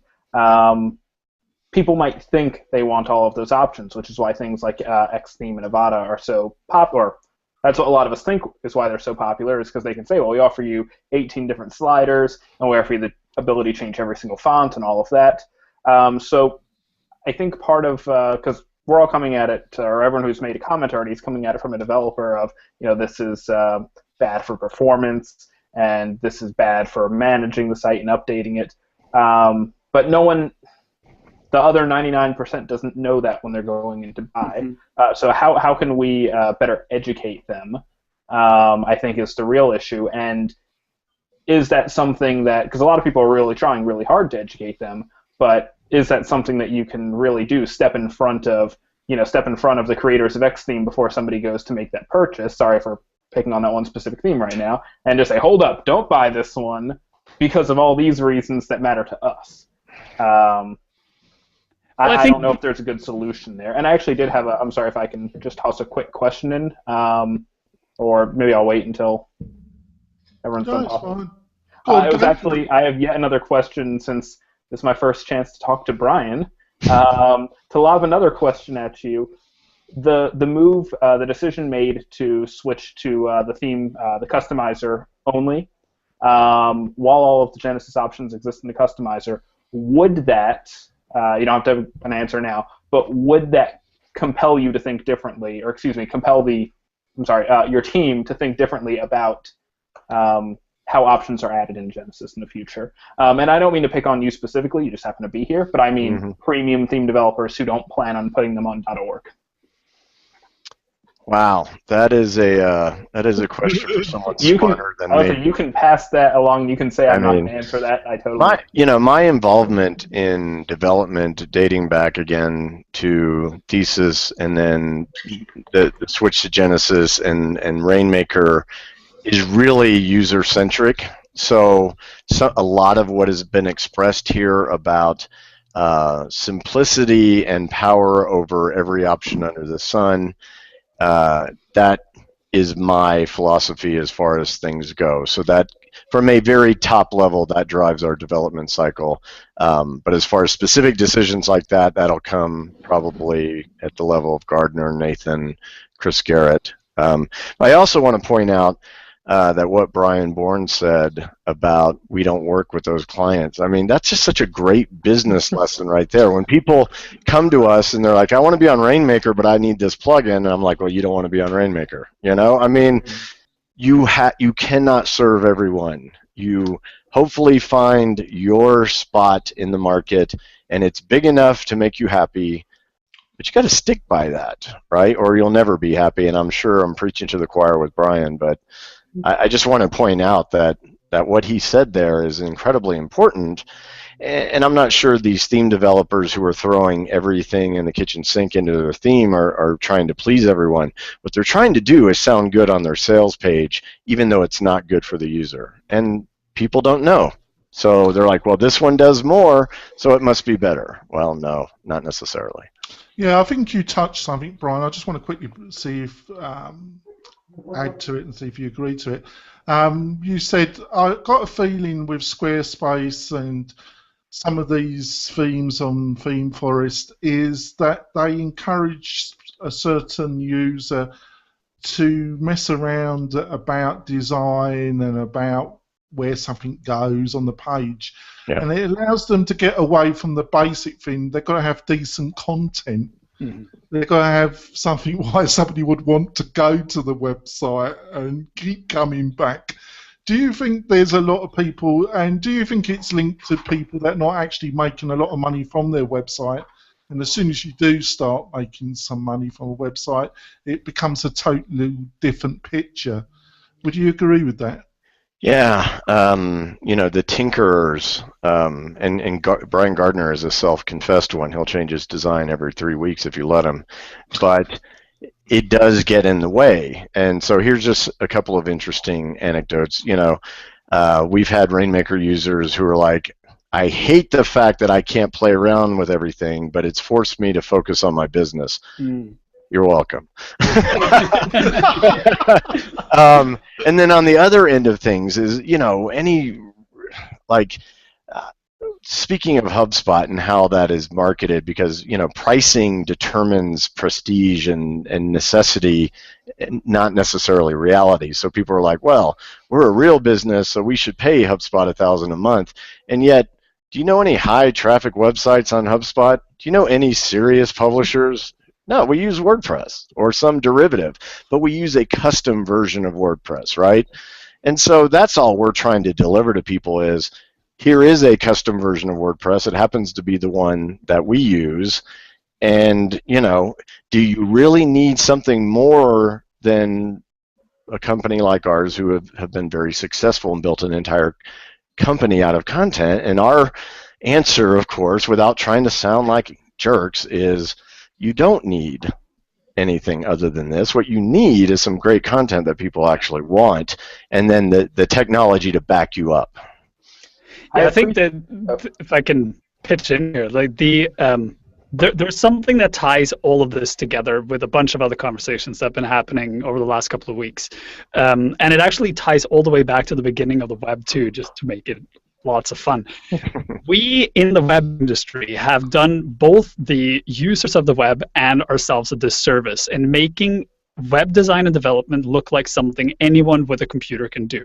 S7: people might think they want all of those options, which is why things like Xtheme and Avada are so popular. That's what a lot of us think is why they're so popular, is because they can say, well, we offer you 18 different sliders, and we offer you the ability to change every single font and all of that. So I think part of, because we're all coming at it, or everyone who's made a comment already is coming at it from a developer of, this is bad for performance, and this is bad for managing the site and updating it. But no one, the other 99% doesn't know that when they're going in to buy. So how can we better educate them, I think, is the real issue. And is that something that, because a lot of people are really trying really hard to educate them, but is that something that you can really do? Step in front of the creators of Xtheme before somebody goes to make that purchase. Sorry for picking on that one specific theme right now, and just say, hold up, don't buy this one because of all these reasons that matter to us. I don't know if there's a good solution there. And I actually did have I'm sorry if I can just toss a quick question in, or maybe I'll wait until everyone's done talking. I have yet another question, since this is my first chance to talk to Brian. To lob another question at you, the move, the decision made to switch to the theme, the customizer only, while all of the Genesis options exist in the customizer, would that, you don't have to have an answer now, but would that compel you to think differently, or compel the your team to think differently about how options are added in Genesis in the future. And I don't mean to pick on you specifically, you just happen to be here, but I mean premium theme developers who don't plan on putting them on .org.
S4: Wow, that is a question for someone smarter than me.
S7: You can pass that along. You can say I'm not going to answer that. I totally.
S4: My involvement in development dating back again to Thesis and then the switch to Genesis and RainMaker is really user-centric. So a lot of what has been expressed here about simplicity and power over every option under the sun, that is my philosophy as far as things go. So that, from a very top level, that drives our development cycle. But as far as specific decisions like that, that'll come probably at the level of Gardner, Nathan, Chris Garrett. I also want to point out that what Brian Bourne said about we don't work with those clients. I mean, that's just such a great business lesson right there. When people come to us and they're like, I want to be on RainMaker, but I need this plugin, and I'm like, well, you don't want to be on RainMaker. You know, I mean, you cannot serve everyone. You hopefully find your spot in the market, and it's big enough to make you happy. But you got to stick by that, right? Or you'll never be happy. And I'm sure I'm preaching to the choir with Brian, but I just want to point out that what he said there is incredibly important, and I'm not sure these theme developers who are throwing everything in the kitchen sink into their theme are trying to please everyone. What they're trying to do is sound good on their sales page, even though it's not good for the user. And people don't know. So they're like, well, this one does more, so it must be better. Well, no, not necessarily.
S2: Yeah, I think you touched something, Brian. I just want to quickly see if add to it and see if you agree to it. You said, I got a feeling with Squarespace and some of these themes on Theme Forest is that they encourage a certain user to mess around about design and about where something goes on the page. Yeah. And it allows them to get away from the basic thing. They've got to have decent content. Mm-hmm. They've got to have something why somebody would want to go to the website and keep coming back. Do you think there's a lot of people, and do you think it's linked to people that are not actually making a lot of money from their website? And as soon as you do start making some money from a website, it becomes a totally different picture. Would you agree with that?
S4: Yeah, you know, the tinkerers, and Brian Gardner is a self-confessed one. He'll change his design every 3 weeks if you let him, but it does get in the way. And so here's just a couple of interesting anecdotes. You know, we've had RainMaker users who are like, I hate the fact that I can't play around with everything, but it's forced me to focus on my business. Mm. You're welcome. And then on the other end of things is, you know, speaking of HubSpot and how that is marketed, because, you know, pricing determines prestige and necessity, not necessarily reality. So people are like, well, we're a real business, so we should pay HubSpot $1,000 a month. And yet, do you know any high traffic websites on HubSpot? Do you know any serious publishers? No, we use WordPress or some derivative, but we use a custom version of WordPress, right? And so that's all we're trying to deliver to people is, here is a custom version of WordPress. It happens to be the one that we use. And, you know, do you really need something more than a company like ours who have been very successful and built an entire company out of content? And our answer, of course, without trying to sound like jerks, is you don't need anything other than this. What you need is some great content that people actually want, and then the technology to back you up.
S6: Yeah, I think that if I can pitch in here, like there's something that ties all of this together with a bunch of other conversations that have been happening over the last couple of weeks, and it actually ties all the way back to the beginning of the web too, just to make it lots of fun. We in the web industry have done both the users of the web and ourselves a disservice in making web design and development look like something anyone with a computer can do.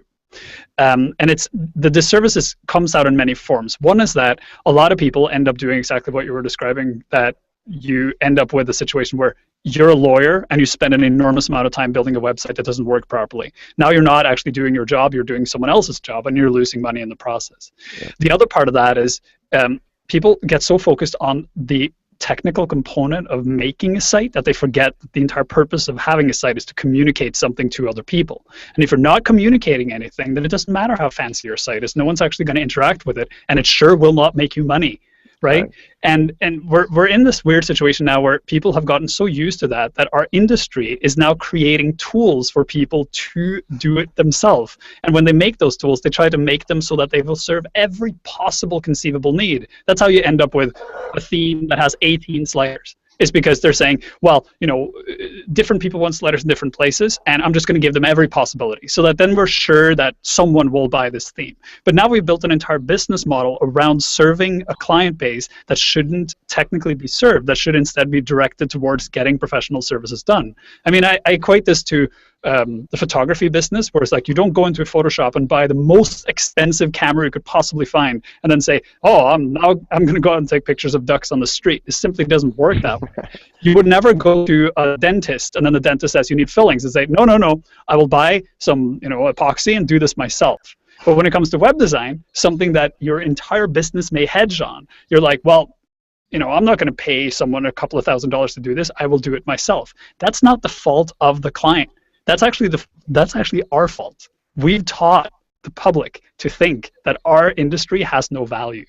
S6: And the disservice comes out in many forms. One is that a lot of people end up doing exactly what you were describing, that you end up with a situation where you're a lawyer and you spend an enormous amount of time building a website that doesn't work properly. Now you're not actually doing your job, you're doing someone else's job, and you're losing money in the process. Yeah. The other part of that is people get so focused on the technical component of making a site that they forget that the entire purpose of having a site is to communicate something to other people. And if you're not communicating anything, then it doesn't matter how fancy your site is. No one's actually going to interact with it, and it sure will not make you money. Right? And we're in this weird situation now where people have gotten so used to that our industry is now creating tools for people to do it themselves. And when they make those tools, they try to make them so that they will serve every possible conceivable need. That's how you end up with a theme that has 18 sliders. It's because they're saying, well, you know, different people want sliders in different places, and I'm just going to give them every possibility, so that then we're sure that someone will buy this theme. But now we've built an entire business model around serving a client base that shouldn't technically be served, that should instead be directed towards getting professional services done. I mean, I equate this to the photography business, where it's like you don't go into Photoshop and buy the most expensive camera you could possibly find and then say, oh, I'm going to go out and take pictures of ducks on the street. It simply doesn't work that way. You would never go to a dentist and then the dentist says you need fillings and say, no, I will buy some, you know, epoxy and do this myself. But when it comes to web design, something that your entire business may hedge on, you're like, well, you know, I'm not going to pay someone a couple of $1,000s to do this. I will do it myself. That's not the fault of the client. That's actually our fault. We've taught the public to think that our industry has no value,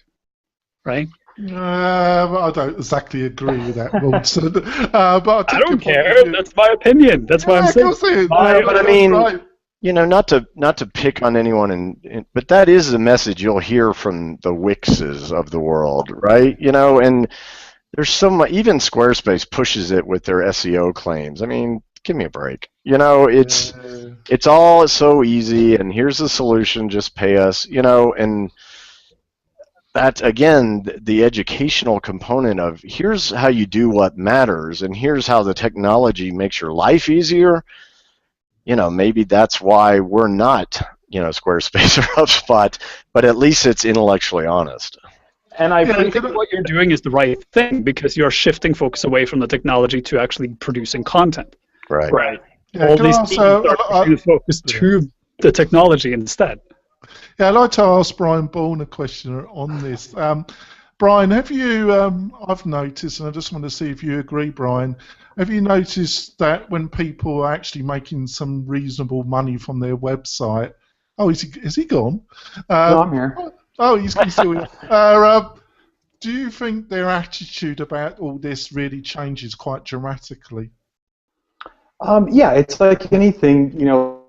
S6: right?
S2: I don't exactly agree with that, Wilson. But
S6: I don't care. That's my opinion. That's why I'm saying.
S4: But I mean, right. You know, not to pick on anyone, but that is a message you'll hear from the Wixes of the world, right? You know, and there's so much. Even Squarespace pushes it with their SEO claims. I mean, give me a break. You know, it's all so easy, and here's the solution, just pay us, you know, and that, again, the educational component of here's how you do what matters, and here's how the technology makes your life easier. You know, maybe that's why we're not, you know, Squarespace or HubSpot, but at least it's intellectually honest.
S6: And I think what you're doing is the right thing, because you're shifting focus away from the technology to actually producing content.
S4: Right.
S6: Right. Yeah, all these things are focused to the technology instead.
S2: Yeah, I'd like to ask Brian Bourne a question on this. Brian, have you, I've noticed, and I just want to see if you agree, Brian, have you noticed that when people are actually making some reasonable money from their website, oh, is he gone?
S1: No, I'm here.
S2: Oh, he's still here. Do you think their attitude about all this really changes quite dramatically?
S1: Yeah, it's like anything, you know,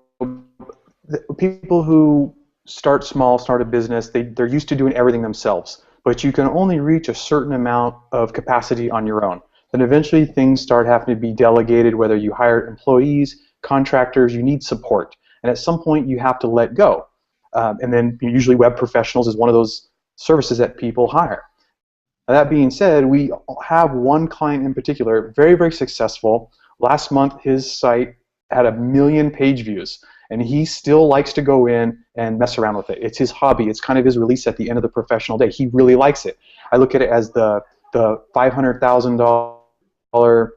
S1: people who start small, start a business, they're used to doing everything themselves, but you can only reach a certain amount of capacity on your own. Then eventually things start having to be delegated, whether you hire employees, contractors, you need support. And at some point you have to let go. And then usually web professionals is one of those services that people hire. Now, that being said, we have one client in particular, very, very successful. Last month, his site had 1 million page views, and he still likes to go in and mess around with it. It's his hobby. It's kind of his release at the end of the professional day. He really likes it. I look at it as the $500,000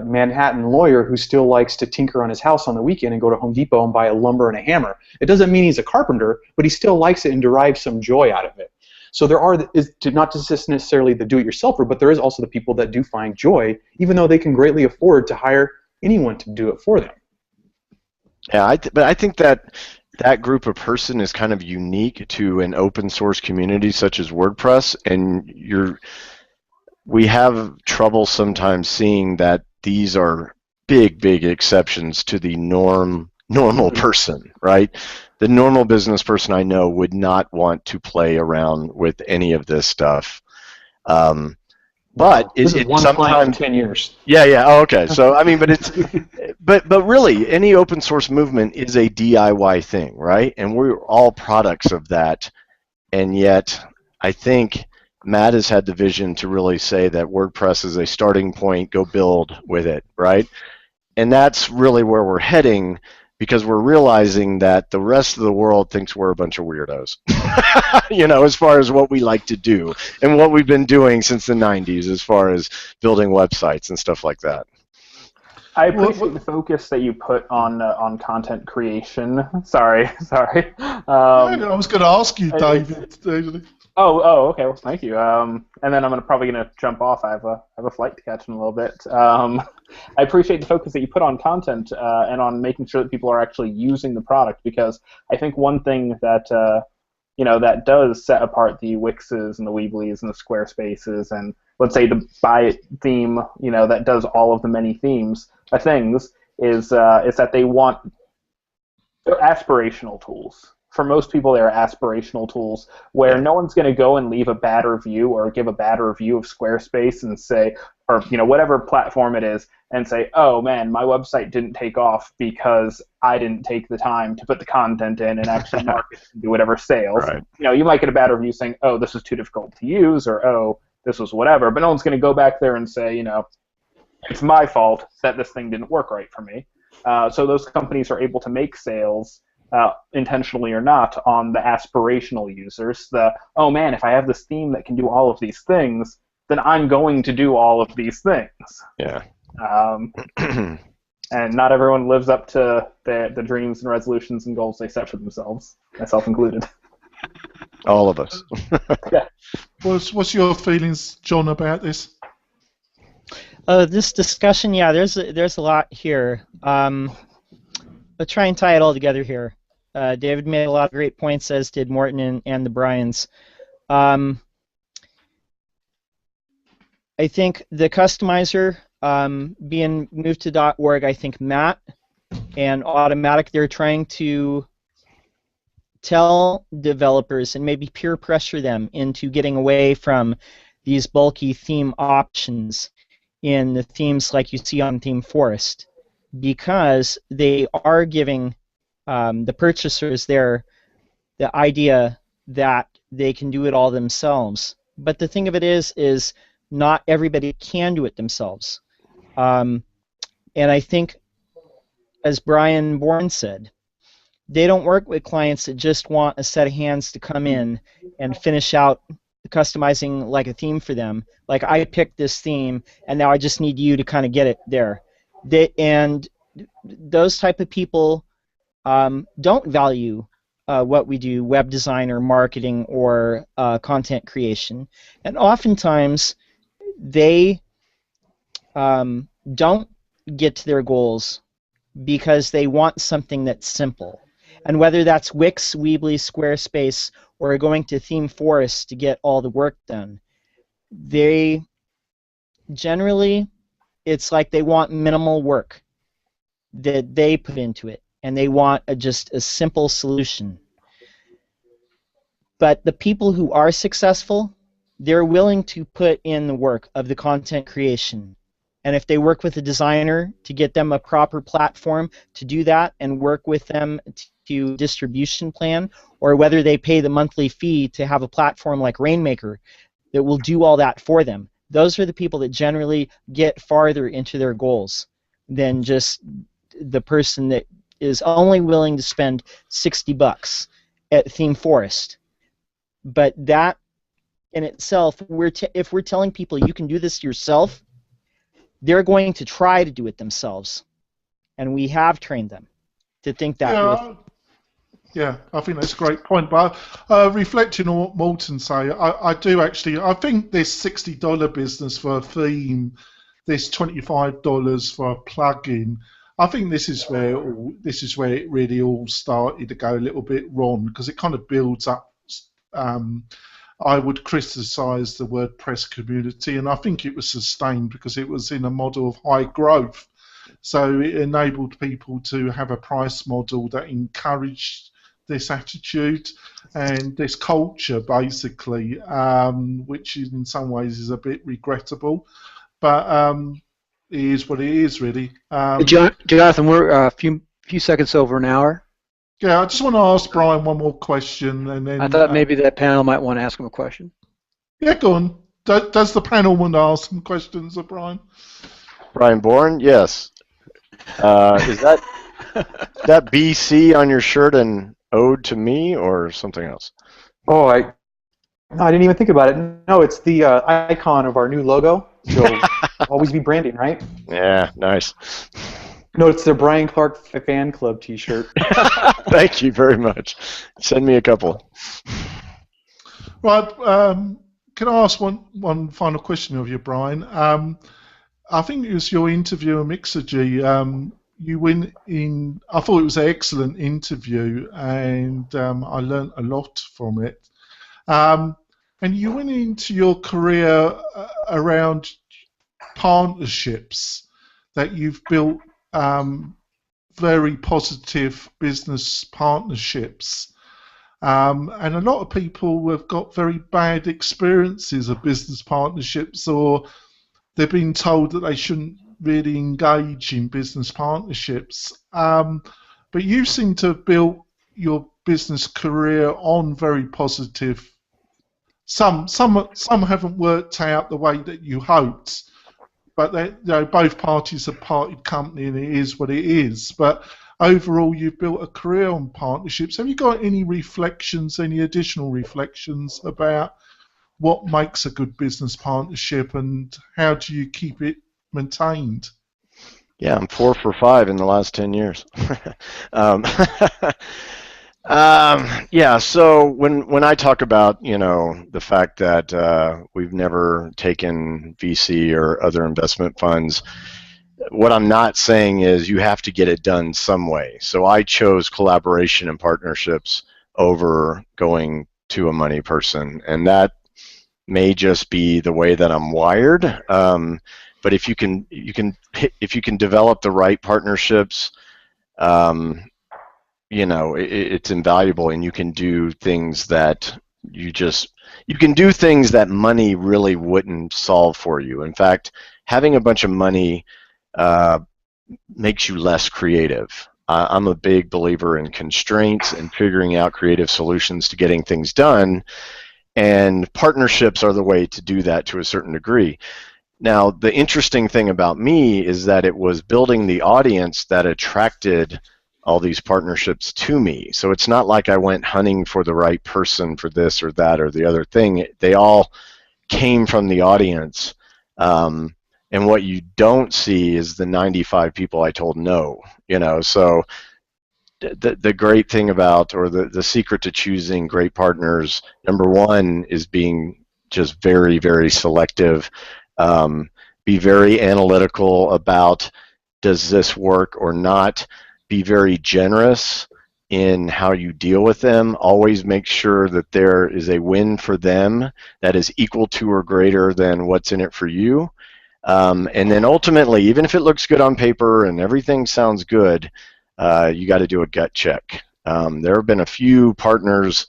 S1: Manhattan lawyer who still likes to tinker on his house on the weekend and go to Home Depot and buy a lumber and a hammer. It doesn't mean he's a carpenter, but he still likes it and derives some joy out of it. So there are, not just necessarily the do-it-yourselfer, but there is also the people that do find joy, even though they can greatly afford to hire anyone to do it for them.
S4: Yeah, but I think that group of person is kind of unique to an open source community such as WordPress, and we have trouble sometimes seeing that these are big exceptions to the normal person, right? The normal business person I know would not want to play around with any of this stuff. But
S1: this is one sometimes 10 years.
S4: Yeah. Oh, okay. So I mean, but it's but really, any open source movement is a DIY thing, right? And we're all products of that. And yet, I think Matt has had the vision to really say that WordPress is a starting point. Go build with it, right? And that's really where we're heading, because we're realizing that the rest of the world thinks we're a bunch of weirdos, you know, as far as what we like to do and what we've been doing since the 90s as far as building websites and stuff like that.
S7: I appreciate the focus that you put on content creation. Sorry.
S2: I was going to ask you, David.
S7: Okay. Well, thank you. And then I'm probably gonna jump off. I have a flight to catch in a little bit. I appreciate the focus that you put on content and on making sure that people are actually using the product, because I think one thing that that does set apart the Wixes and the Weebly's and the Squarespaces and, let's say, the Buy It theme, that does all of the many things is that they're aspirational tools. For most people, they're aspirational tools where no one's going to go and leave a bad review or give a bad review of Squarespace and say, or whatever platform it is, and say, oh man, my website didn't take off because I didn't take the time to put the content in and actually market and do whatever sales.
S4: Right.
S7: You might get a bad review saying, oh, this is too difficult to use, or oh, this was whatever, but no one's going to go back there and say, it's my fault that this thing didn't work right for me. So those companies are able to make sales, intentionally or not, on the aspirational users. Oh man, if I have this theme that can do all of these things, then I'm going to do all of these things.
S4: Yeah.
S7: And not everyone lives up to the dreams and resolutions and goals they set for themselves, myself included.
S4: All of us.
S7: Yeah.
S2: What's your feelings, John, about this?
S5: This discussion, yeah, there's a lot here. Let's try and tie it all together here. David made a lot of great points, as did Morton and the Bryans. I think the customizer being moved to .org, I think Matt and Automatic, they're trying to tell developers and maybe peer pressure them into getting away from these bulky theme options in the themes like you see on Theme Forest, because they are giving the purchasers there the idea that they can do it all themselves. But the thing of it is not everybody can do it themselves. And I think, as Brian Bourne said, they don't work with clients that just want a set of hands to come in and finish out customizing like a theme for them. Like, I picked this theme, and now I just need you to kind of get it there. And those type of people don't value what we do, web design or marketing or content creation. And oftentimes, they don't get to their goals because they want something that's simple. And whether that's Wix, Weebly, Squarespace, or going to Theme Forest to get all the work done, they generally, it's like they want minimal work that they put into it, and they want just a simple solution. But the people who are successful, they're willing to put in the work of the content creation. And if they work with a designer to get them a proper platform to do that and work with them to distribution plan, or whether they pay the monthly fee to have a platform like RainMaker that will do all that for them, those are the people that generally get farther into their goals than just the person that is only willing to spend $60 at Theme Forest. But that in itself, if we're telling people you can do this yourself, they're going to try to do it themselves. And we have trained them to think that.
S2: Yeah, I think that's a great point. But reflecting on what Morton say, I think this $60 business for a theme, this $25 for a plugin, I think this is where it really all started to go a little bit wrong, because it kind of builds up. I would criticise the WordPress community, and I think it was sustained because it was in a model of high growth. So it enabled people to have a price model that encouraged this attitude and this culture, basically, which in some ways is a bit regrettable. But it is what it is, really.
S8: Jonathan, we're a few seconds over an hour.
S2: Yeah, I just want to ask Brian one more question, and then
S8: I thought maybe that panel might want to ask him a question.
S2: Yeah, go on. Does the panel want to ask some questions of Brian?
S4: Brian Bourne, yes. Is that BC on your shirt an ode to me or something else?
S1: Oh, I didn't even think about it. No, it's the icon of our new logo. So Always be branding, right?
S4: Yeah, nice.
S1: No, it's their Brian Clark fan club T-shirt.
S4: Thank you very much. Send me a couple.
S2: Right. Can I ask one final question of you, Brian? I think it was your interview at Mixergy. You went in. I thought it was an excellent interview, and I learnt a lot from it. And you went into your career around partnerships that you've built very positive business partnerships. And a lot of people have got very bad experiences of business partnerships, or they've been told that they shouldn't really engage in business partnerships. But you seem to have built your business career on very positive. Some haven't worked out the way that you hoped, but both parties have parted company, and it is what it is. But overall, you've built a career on partnerships. Have you got any reflections, any additional reflections about what makes a good business partnership, and how do you keep it maintained?
S4: Yeah, I'm 4 for 5 in the last 10 years. Yeah, so when I talk about, the fact that we've never taken VC or other investment funds, what I'm not saying is you have to get it done some way. So I chose collaboration and partnerships over going to a money person, and that may just be the way that I'm wired. But if you can develop the right partnerships, it's invaluable, and you can do things that money really wouldn't solve for you. In fact, having a bunch of money makes you less creative. I'm a big believer in constraints and figuring out creative solutions to getting things done, and partnerships are the way to do that to a certain degree. Now, the interesting thing about me is that it was building the audience that attracted all these partnerships to me. So it's not like I went hunting for the right person for this or that or the other thing. They all came from the audience. And what you don't see is the 95 people I told no. So the great thing about, or the secret to choosing great partners, number one is being just very, very selective. Be very analytical about, does this work or not? Be very generous in how you deal with them. Always make sure that there is a win for them that is equal to or greater than what's in it for you. And then ultimately, even if it looks good on paper and everything sounds good, you got to do a gut check. There have been a few partners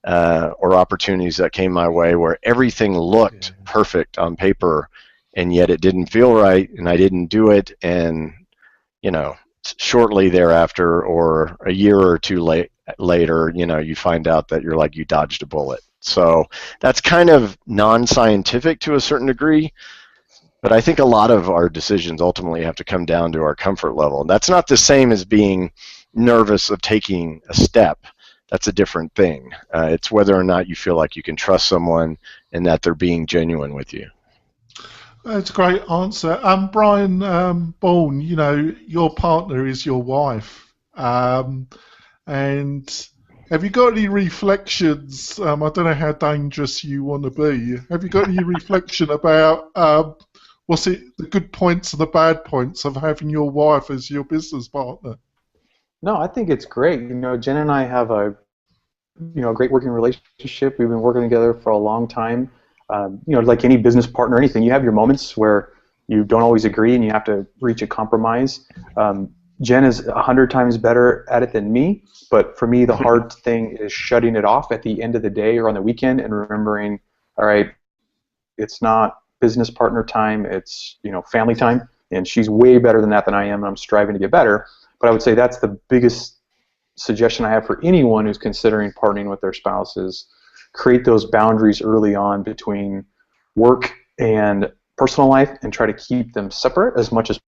S4: or opportunities that came my way where everything looked perfect on paper, and yet it didn't feel right, and I didn't do it, and shortly thereafter, or a year or two later, you find out that you dodged a bullet. So that's kind of non-scientific to a certain degree, but I think a lot of our decisions ultimately have to come down to our comfort level. And that's not the same as being nervous of taking a step. That's a different thing. It's whether or not you feel like you can trust someone and that they're being genuine with you.
S2: That's a great answer. Brian Bourne, your partner is your wife. And have you got any reflections? I don't know how dangerous you want to be. Have you got any reflection about the good points and the bad points of having your wife as your business partner?
S1: No, I think it's great. Jen and I have a great working relationship. We've been working together for a long time. Like any business partner or anything, you have your moments where you don't always agree and you have to reach a compromise. Jen is 100 times better at it than me, but for me the hard thing is shutting it off at the end of the day or on the weekend and remembering, all right, it's not business partner time, it's family time, and she's way better than that than I am, and I'm striving to get better. But I would say that's the biggest suggestion I have for anyone who's considering partnering with their spouse is create those boundaries early on between work and personal life and try to keep them separate as much as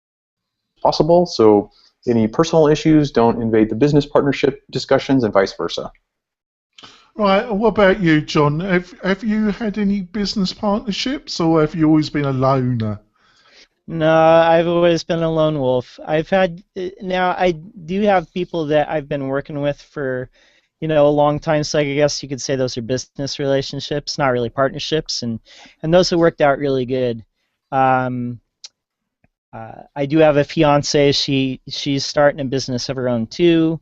S1: possible, so any personal issues don't invade the business partnership discussions and vice versa.
S2: Right, what about you, John? Have you had any business partnerships, or have you always been a loner?
S5: No, I've always been a lone wolf. Now I do have people that I've been working with for, a long time. So I guess you could say those are business relationships, not really partnerships, and those have worked out really good. I do have a fiance. She's starting a business of her own too.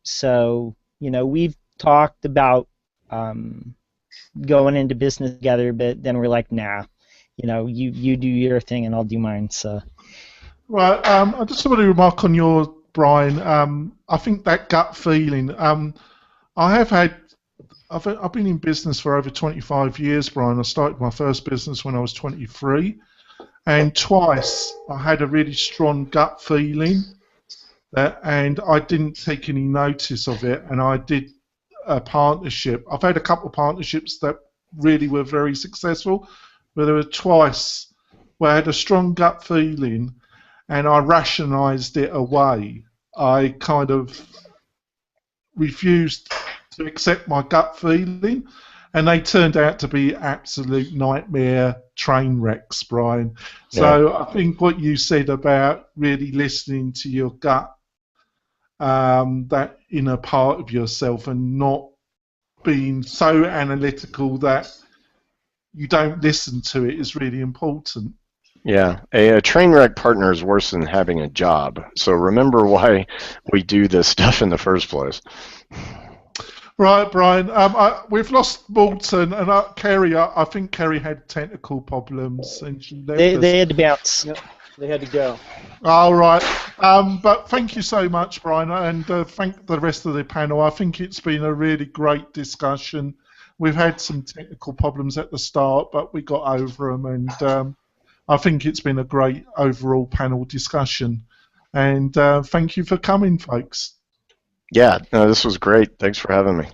S5: So we've talked about going into business together, but then we're like, nah. You do your thing and I'll do mine. So,
S2: right. I just want to remark on your Brian. I think that gut feeling. I've been in business for over 25 years, Brian. I started my first business when I was 23, and twice I had a really strong gut feeling and I didn't take any notice of it. And I did a partnership. I've had a couple of partnerships that really were very successful. But there were twice where I had a strong gut feeling and I rationalised it away. I kind of refused to accept my gut feeling, and they turned out to be absolute nightmare train wrecks, Brian. So I think what you said about really listening to your gut, that inner part of yourself, and not being so analytical that you don't listen to it is really important.
S4: Yeah, a train wreck partner is worse than having a job. So remember why we do this stuff in the first place.
S2: Right, Brian. We've lost Morton and Carrie. I think Carrie had technical problems and she left us.
S5: They had to bounce.
S8: Yep, they had to go.
S2: All right. But thank you so much, Brian, and thank the rest of the panel. I think it's been a really great discussion. We've had some technical problems at the start, but we got over them, and I think it's been a great overall panel discussion. And thank you for coming, folks.
S4: Yeah, no, this was great. Thanks for having me.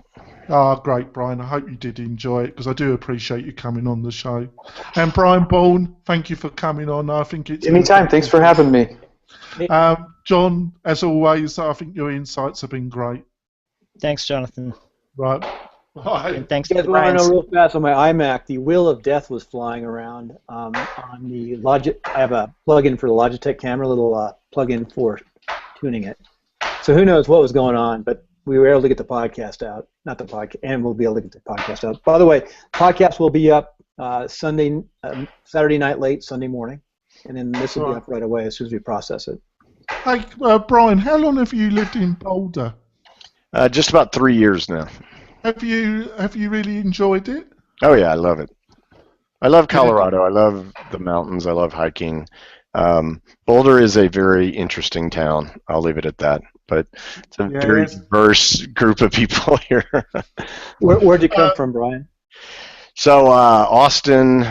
S2: Ah, great, Brian. I hope you did enjoy it, because I do appreciate you coming on the show. And Brian Bourne, thank you for coming on. I think it's
S1: anytime. Thanks for having me.
S2: John, as always, I think your insights have been great.
S5: Thanks, Jonathan.
S2: Right. Bye.
S5: And thanks
S8: You
S5: to
S8: guys want to
S5: Brian.
S8: know real fast on my iMac, the Wheel of Death was flying around on the I have a plug-in for the Logitech camera, little plug-in for tuning it. So who knows what was going on, but we were able to get the podcast out, not the podcast, and we'll be able to get the podcast out. By the way, podcast will be up Saturday night late, Sunday morning, and then this will be up right away as soon as we process it.
S2: Hey, Brian, how long have you lived in Boulder?
S4: Just about 3 years now.
S2: Have you really enjoyed it?
S4: Oh yeah, I love it. I love Colorado. I love the mountains. I love hiking. Boulder is a very interesting town. I'll leave it at that. But it's a very diverse group of people here.
S8: Where'd you come from, Brian?
S4: So Austin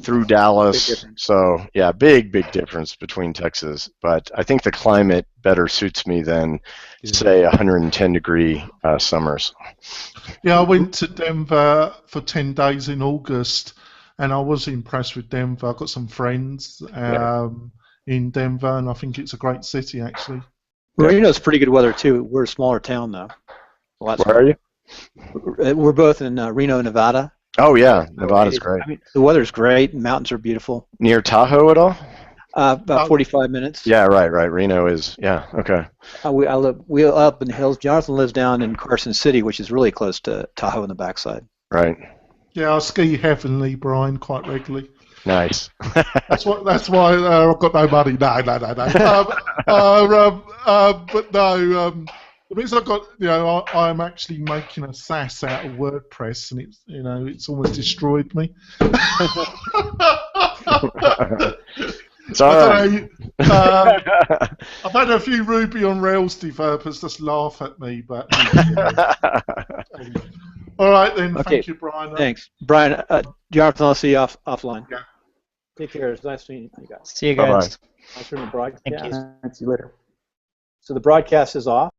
S4: through Dallas. So yeah, big difference between Texas. But I think the climate better suits me than say 110-degree summers.
S2: Yeah, I went to Denver for 10 days in August, and I was impressed with Denver. I've got some friends in Denver, and I think it's a great city, actually.
S8: Reno's pretty good weather, too. We're a smaller town, though.
S4: Where are you?
S8: We're both in Reno, Nevada.
S4: Oh, yeah. Nevada's great.
S8: I mean, the weather's great. Mountains are beautiful.
S4: Near Tahoe at all?
S8: About 45 minutes.
S4: Yeah, right. Reno is, yeah, okay.
S8: We live up in the hills. Jonathan lives down in Carson City, which is really close to Tahoe on the backside.
S4: Right.
S2: Yeah, I ski heavenly, Brian, quite regularly.
S4: Nice.
S2: That's why I've got no money. No. But no, the reason I've got, I'm actually making a SaaS out of WordPress, and it's almost destroyed me.
S4: It's all right.
S2: I've had a few Ruby on Rails developers just laugh at me, but all right then.
S8: Okay.
S2: Thank you, Brian.
S8: Thanks, Brian. Jonathan, I'll see you offline.
S2: Yeah.
S8: Take care. It's nice meeting you guys.
S5: See you guys.
S8: I'll turn the broadcast.
S5: Thank you.
S1: See you later.
S8: So the broadcast is off.